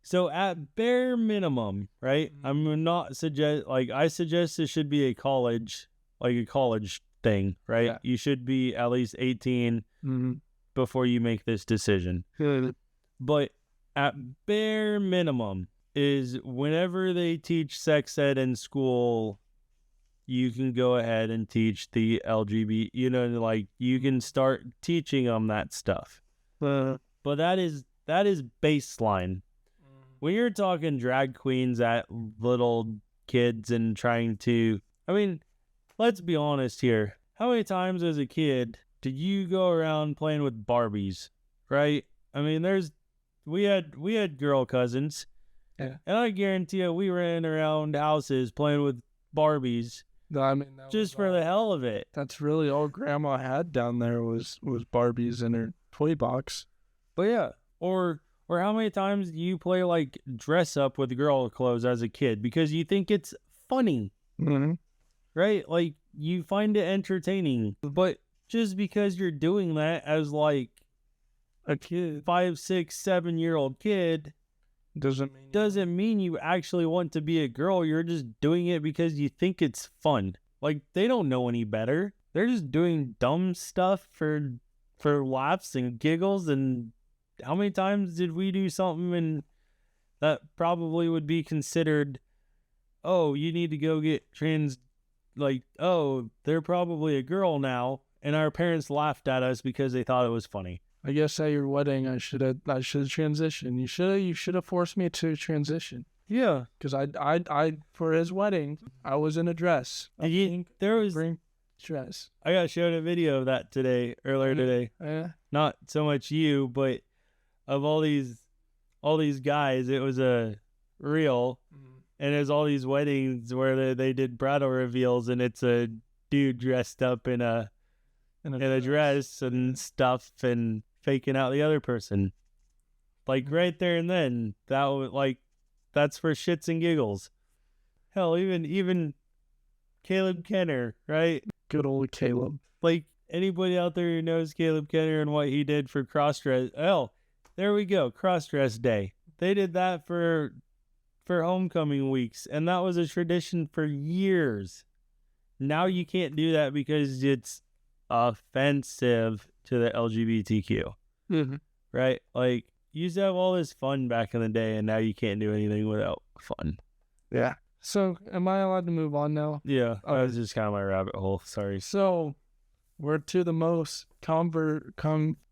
So at bare minimum, right? I'm not I suggest it should be a college thing, right? Yeah. You should be at least 18 before you make this decision. Good. But at bare minimum is whenever they teach sex ed in school, you can go ahead and teach the LGBT, you can start teaching them that stuff. But that is baseline. When you're talking drag queens at little kids and trying to, let's be honest here. How many times as a kid did you go around playing with Barbies, right? We had girl cousins, yeah, and I guarantee you we ran around houses playing with Barbies. That just for the hell of it. That's really all Grandma had down there was Barbies in her toy box. But yeah, or how many times do you play like dress up with girl clothes as a kid because you think it's funny, right? Like you find it entertaining, but just because you're doing that as like a kid, 5, 6, 7-year-old kid, doesn't mean you actually want to be a girl. You're just doing it because you think it's fun. Like they don't know any better. They're just doing dumb stuff for laughs and giggles. And how many times did we do something and that probably would be considered, oh, you need to go get trans, like, oh, they're probably a girl now, and our parents laughed at us because they thought it was funny. I guess at your wedding, I should have transitioned. You should have forced me to transition. Yeah, because I for his wedding, I was in a dress. There was dress. I got showed a video of that earlier today. Yeah. Not so much you, but of all these guys, it was a reel, and there's all these weddings where they did bridal reveals, and it's a dude dressed up in a dress and stuff and faking out the other person. Like right there and then, that's for shits and giggles. Hell, even Caleb Kenner, right? Good old Caleb. Like anybody out there who knows Caleb Kenner and what he did for cross-dress. Oh, there we go, cross-dress day. They did that for homecoming weeks, and that was a tradition for years. Now you can't do that because it's offensive to the LGBTQ. Right? Like, you used to have all this fun back in the day, and now you can't do anything without fun. Yeah. So, am I allowed to move on now? Yeah, that was just kind of my rabbit hole. Sorry. So, we're to the most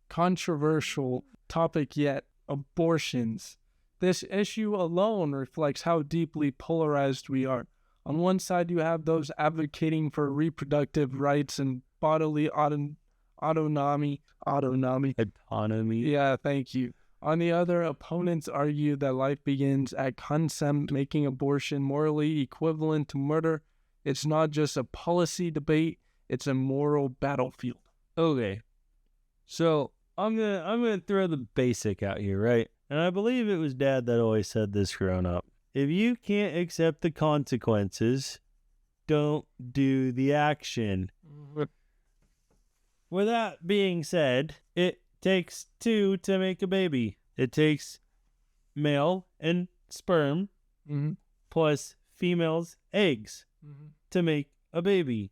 controversial topic yet, abortions. This issue alone reflects how deeply polarized we are. On one side, you have those advocating for reproductive rights and bodily autonomy. Yeah, thank you. On the other, opponents argue that life begins at concept, making abortion morally equivalent to murder. It's not just a policy debate, it's a moral battlefield. Okay. So, I'm gonna throw the basic out here, right? And I believe it was Dad that always said this growing up. If you can't accept the consequences, don't do the action. With that being said, it takes 2 to make a baby. It takes male and sperm plus female's eggs to make a baby.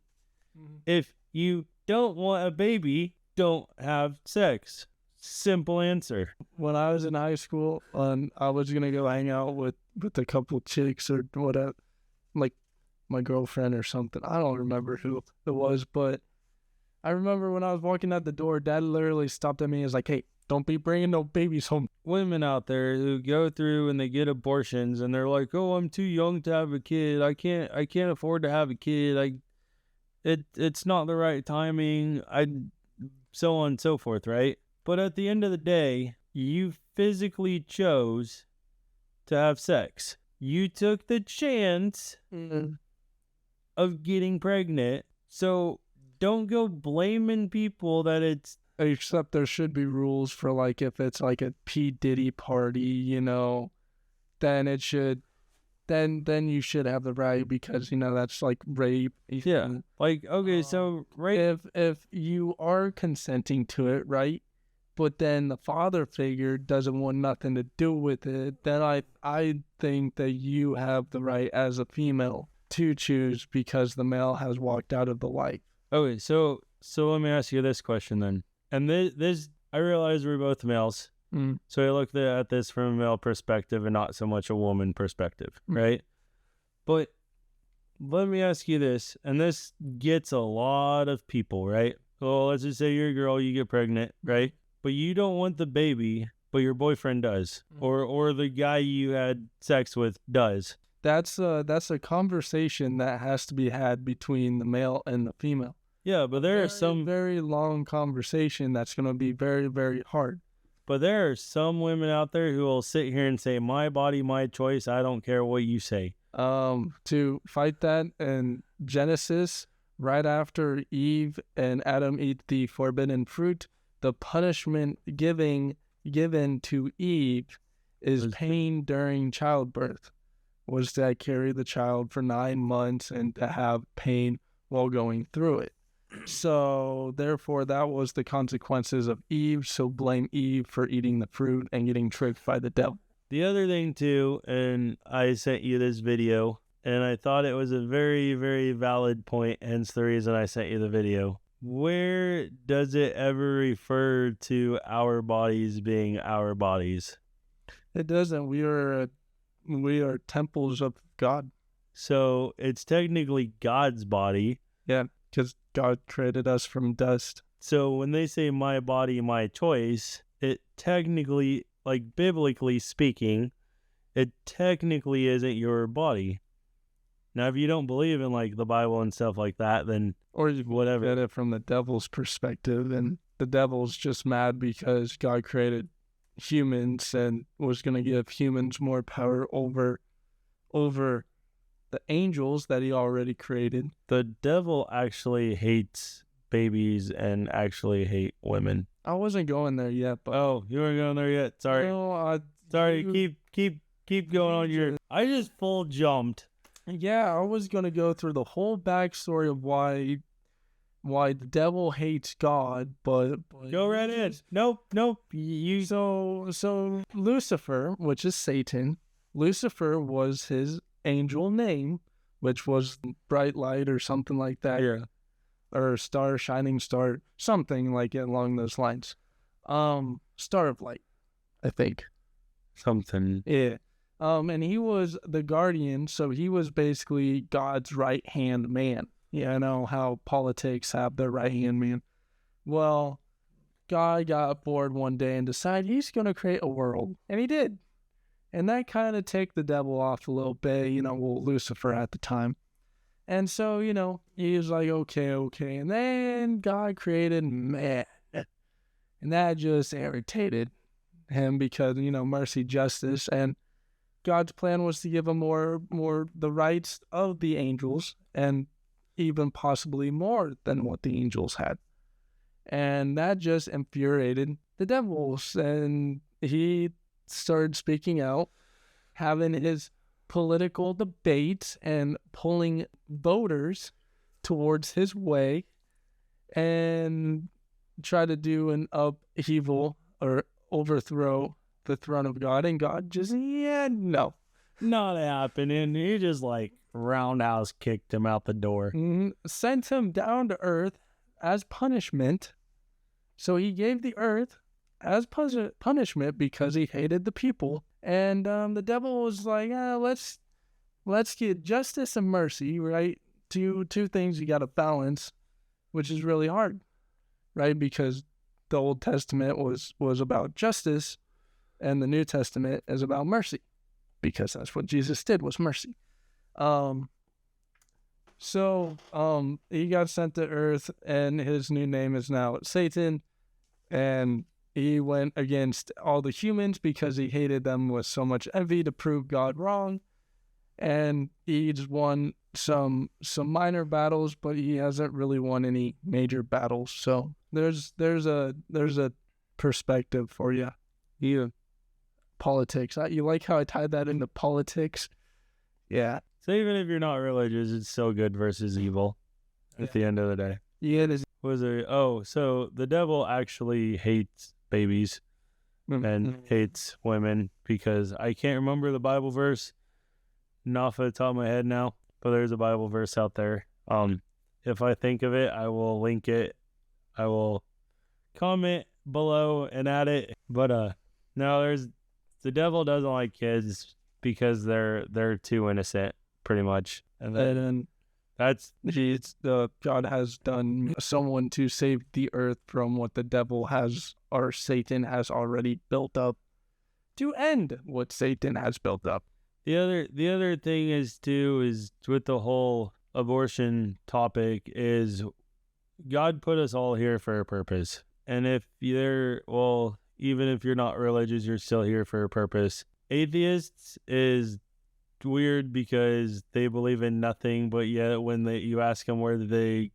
If you don't want a baby, don't have sex. Simple answer. When I was in high school, I was going to go hang out with a couple chicks or whatever, like my girlfriend or something. I don't remember who it was, but I remember when I was walking out the door, Dad literally stopped at me and was like, hey, don't be bringing no babies home. Women out there who go through and they get abortions and they're like, oh, I'm too young to have a kid. I can't afford to have a kid. It's not the right timing. So on and so forth, right? But at the end of the day, you physically chose to have sex. You took the chance of getting pregnant. So don't go blaming people that it's... Except there should be rules for, like, if it's like a P. Diddy party, you know, then it should... Then you should have the right because, you know, that's like rape. Yeah. Like, okay, so... Right. If you are consenting to it, right? but then the father figure doesn't want nothing to do with it, then I think that you have the right as a female to choose because the male has walked out of the life. Okay, so let me ask you this question then. And this I realize we're both males, so I look at this from a male perspective and not so much a woman perspective, right? But let me ask you this, and this gets a lot of people, right? Well, let's just say you're a girl, you get pregnant, right? But you don't want the baby, but your boyfriend does, or the guy you had sex with does. That's a conversation that has to be had between the male and the female. Yeah, but there are some very long conversation that's going to be very, very hard. But there are some women out there who will sit here and say, "My body, my choice. I don't care what you say." To fight that in Genesis, right after Eve and Adam eat the forbidden fruit, the punishment given to Eve is pain during childbirth. Was to carry the child for 9 months and to have pain while going through it. So therefore, that was the consequences of Eve. So blame Eve for eating the fruit and getting tricked by the devil. The other thing too, and I sent you this video, and I thought it was a very, very valid point, hence the reason I sent you the video. Where does it ever refer to our bodies being our bodies? It doesn't. We are temples of God. So it's technically God's body. Yeah, because God created us from dust. So when they say my body, my choice, it technically, like biblically speaking, it technically isn't your body. Now, if you don't believe in like the Bible and stuff like that, then or you whatever. Get it from the devil's perspective, and the devil's just mad because God created humans and was going to give humans more power over the angels that he already created. The devil actually hates babies and actually hate women. I wasn't going there yet, but you weren't going there yet. Sorry. No, sorry. Keep going on your. I just full jumped. Yeah, I was gonna go through the whole backstory of why the devil hates God, but go right in. Nope. So Lucifer, which is Satan, Lucifer was his angel name, which was bright light or something like that. Yeah. Or star, shining star, something like it along those lines. Star of light, I think. Something. Yeah. And he was the guardian, so he was basically God's right-hand man. You know how politics have their right-hand man. Well, God got bored one day and decided he's going to create a world. And he did. And that kind of ticked the devil off a little bit, Lucifer at the time. And so, he was like, okay. And then God created man. And that just irritated him because, mercy, justice. And God's plan was to give him more the rights of the angels and even possibly more than what the angels had. And that just infuriated the devil. And he started speaking out, having his political debates and pulling voters towards his way and try to do an upheaval or overthrow the throne of God. And God just, no. Not happening. He just roundhouse kicked him out the door. Sent him down to earth as punishment. So he gave the earth as punishment because he hated the people. And the devil was like, let's get justice and mercy, right? Two things you got to balance, which is really hard, right? Because the Old Testament was about justice, and the New Testament is about mercy, because that's what Jesus did, was mercy. So he got sent to earth, and his new name is now Satan, and he went against all the humans because he hated them with so much envy to prove God wrong. And he's won some minor battles, but he hasn't really won any major battles. So there's a perspective for you. Yeah. Politics. You like how I tied that into politics? Yeah. So even if you're not religious, it's still good versus evil at the end of the day. Yeah, it is. So the devil actually hates babies and hates women, because I can't remember the Bible verse not off the top of my head now, but there's a Bible verse out there. If I think of it, I will link it. I will comment below and add it. But no, the devil doesn't like kids because they're too innocent, pretty much. And then God has done someone to save the earth from what the devil has, or Satan has already built up, to end what Satan has built up. The other thing is with the whole abortion topic is God put us all here for a purpose. And even if you're not religious, you're still here for a purpose. Atheists is weird because they believe in nothing, but yet when you ask them where do they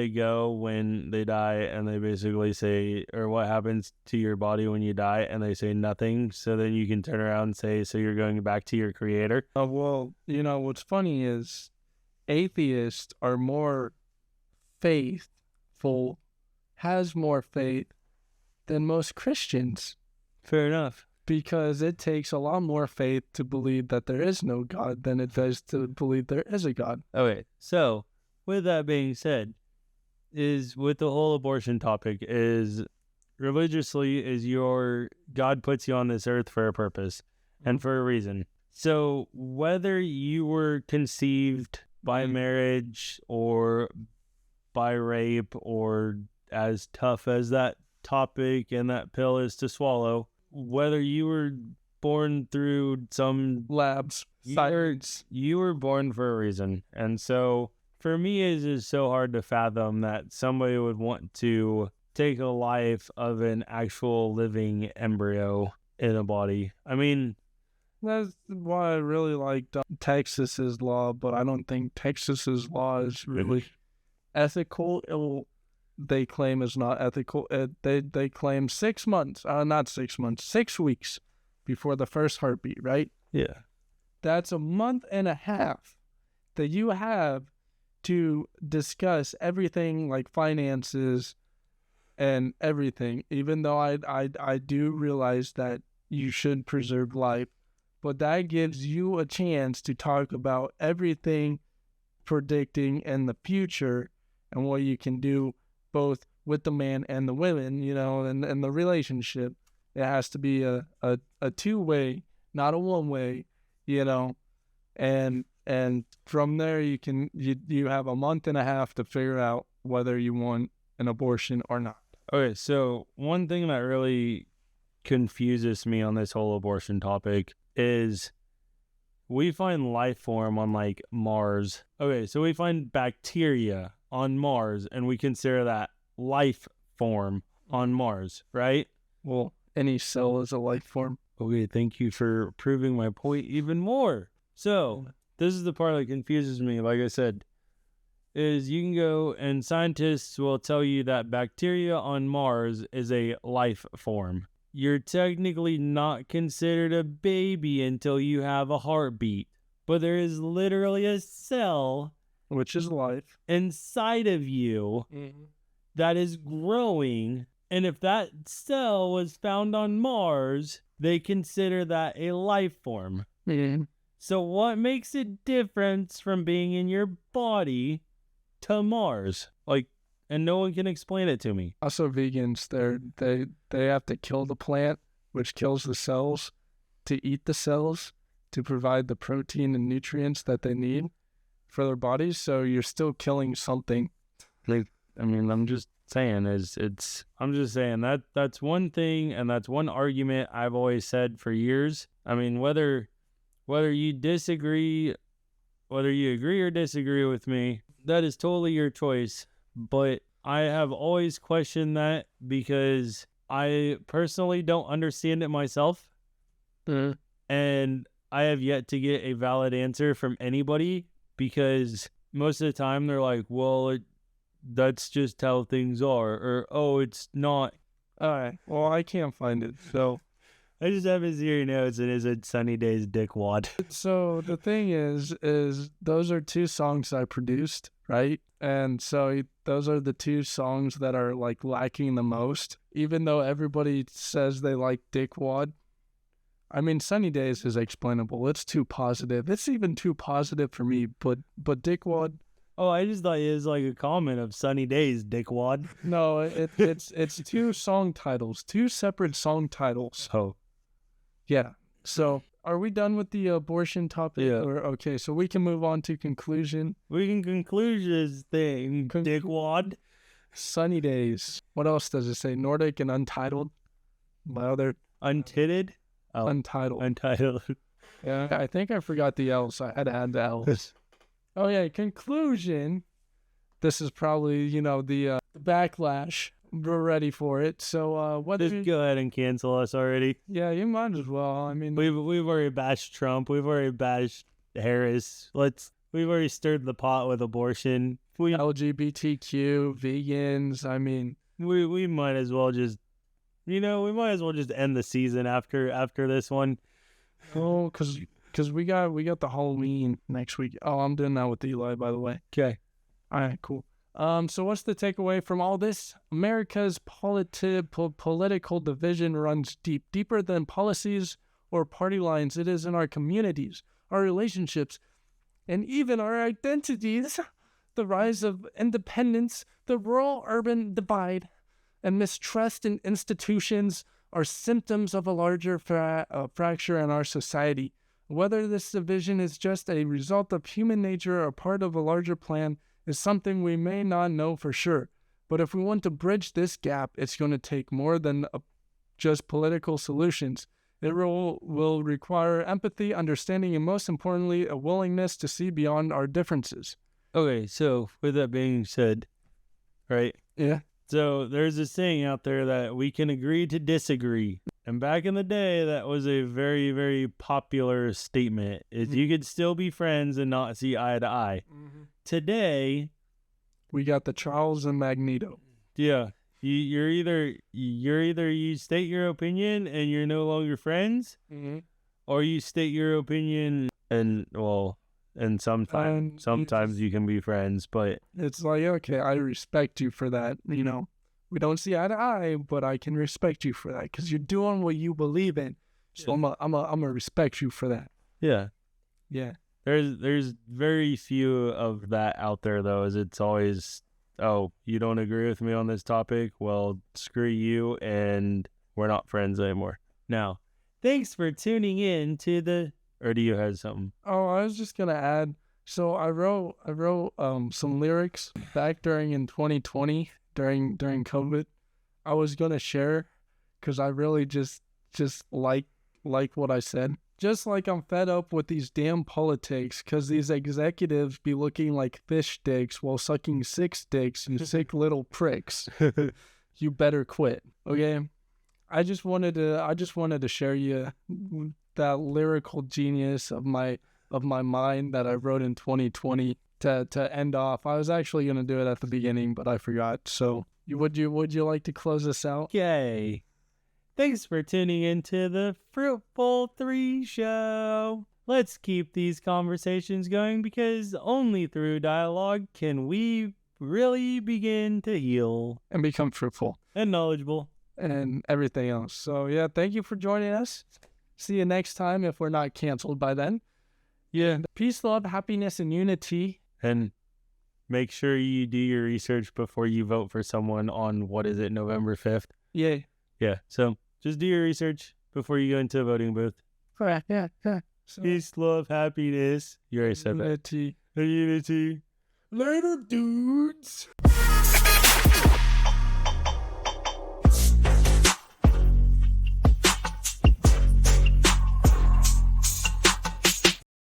go when they die, and they basically say, or what happens to your body when you die, and they say nothing. So then you can turn around and say, so you're going back to your creator. Well, what's funny is atheists are more faithful, has more faith than most Christians. Fair enough. Because it takes a lot more faith to believe that there is no God than it does to believe there is a God. Okay, so with that being said, is with the whole abortion topic, is religiously God puts you on this earth for a purpose and for a reason. So whether you were conceived by marriage or by rape, or as tough as that topic and that pill is to swallow, whether you were born through some labs, science, you were born for a reason. And so for me, it is so hard to fathom that somebody would want to take a life of an actual living embryo in a body. I mean, that's why I really liked Texas's law, but I don't think Texas's law is really ethical. They claim is not ethical. They claim 6 months, not 6 months, 6 weeks before the first heartbeat, right? Yeah. That's a month and a half that you have to discuss everything like finances and everything, even though I do realize that you should preserve life, but that gives you a chance to talk about everything predicting in the future and what you can do both with the man and the women, and the relationship. It has to be a two-way, not a one-way, and from there you have a month and a half to figure out whether you want an abortion or not. Okay, so one thing that really confuses me on this whole abortion topic is we find life form on like Mars. Okay, so we find bacteria on Mars, and we consider that life form on Mars, right? Well, any cell is a life form. Okay, thank you for proving my point even more. So, this is the part that confuses me, like I said, is you can go and scientists will tell you that bacteria on Mars is a life form. You're technically not considered a baby until you have a heartbeat, but there is literally a cell, which is life, inside of you that is growing. And if that cell was found on Mars, they consider that a life form. So what makes it different from being in your body to Mars? And no one can explain it to me. Also, vegans, they have to kill the plant, which kills the cells, to eat the cells, to provide the protein and nutrients that they need for their bodies. So you're still killing something. I'm just saying that's one thing, and that's one argument I've always said for years. I mean, whether you disagree, whether you agree or disagree with me, that is totally your choice. But I have always questioned that because I personally don't understand it myself. And I have yet to get a valid answer from anybody, because most of the time they're like, well, that's just how things are, or, oh, it's not. All right. Well, I can't find it. So I just have his ear notes, and it's a Sunny Days dickwad. So the thing is those are 2 songs I produced, right? And so those are the two songs that are like lacking the most. Even though everybody says they like Dickwad, I mean, Sunny Days is explainable. It's too positive. It's even too positive for me. But Dickwad. Oh, I just thought it was like a comment of Sunny Days, Dickwad. No, it's two song titles, two separate song titles. Oh, yeah. So are we done with the abortion topic? Yeah. Okay, so we can move on to conclusion. We can conclude this thing, Dickwad. Sunny Days. What else does it say? Nordic and Untitled. My other Untitted. Oh, Untitled. Untitled. Yeah, I think I forgot the L's. I had to add the L's. Oh yeah, conclusion. This is probably, the backlash. We're ready for it. So Just go ahead and cancel us already. Yeah, you might as well. I mean, We've already bashed Trump. We've already bashed Harris. We've already stirred the pot with abortion. LGBTQ, vegans. I mean, we might as well just end the season after this one. oh, because we got the Halloween next week. Oh, I'm doing that with Eli, by the way. Okay. All right, cool. So what's the takeaway from all this? America's political division runs deep, deeper than policies or party lines. It is in our communities, our relationships, and even our identities. The rise of independence, the rural-urban divide, and mistrust in institutions are symptoms of a larger fracture in our society. Whether this division is just a result of human nature or part of a larger plan is something we may not know for sure. But if we want to bridge this gap, it's going to take more than just political solutions. It will require empathy, understanding, and most importantly, a willingness to see beyond our differences. Okay, so with that being said, right? Yeah. So there's this saying out there that we can agree to disagree. And back in the day, that was a very, very popular statement. Is you could still be friends and not see eye to eye. Mm-hmm. Today, we got the Charles and Magneto. Yeah, you state your opinion and you're no longer friends, or you state your opinion and sometimes you can be friends, but it's like, okay, I respect you for that. We don't see eye to eye, but I can respect you for that because you're doing what you believe in. So I'm gonna respect you for that. Yeah. Yeah. There's very few of that out there though, as it's always, oh, you don't agree with me on this topic? Well, screw you and we're not friends anymore. Now, thanks for tuning in to or do you have something? Oh, I was just gonna add. So I wrote some lyrics back in 2020 during COVID. I was gonna share because I really just like what I said. Just like I'm fed up with these damn politics because these executives be looking like fish sticks while sucking 6 dicks, you sick little pricks. You better quit, okay? I just wanted to share you that lyrical genius of my mind that I wrote in 2020 to end off. I was actually gonna do it at the beginning, but I forgot. So would you like to close this out? Okay. Thanks for tuning into the Fruitful Three Show. Let's keep these conversations going because only through dialogue can we really begin to heal and become fruitful and knowledgeable and everything else. So yeah, thank you for joining us. See you next time if we're not canceled by then. Yeah. Peace, love, happiness, and unity. And make sure you do your research before you vote for someone on, November 5th? Yeah. Yeah. So just do your research before you go into the voting booth. Yeah. So, peace, love, happiness. You already said that. Unity. Later, dudes.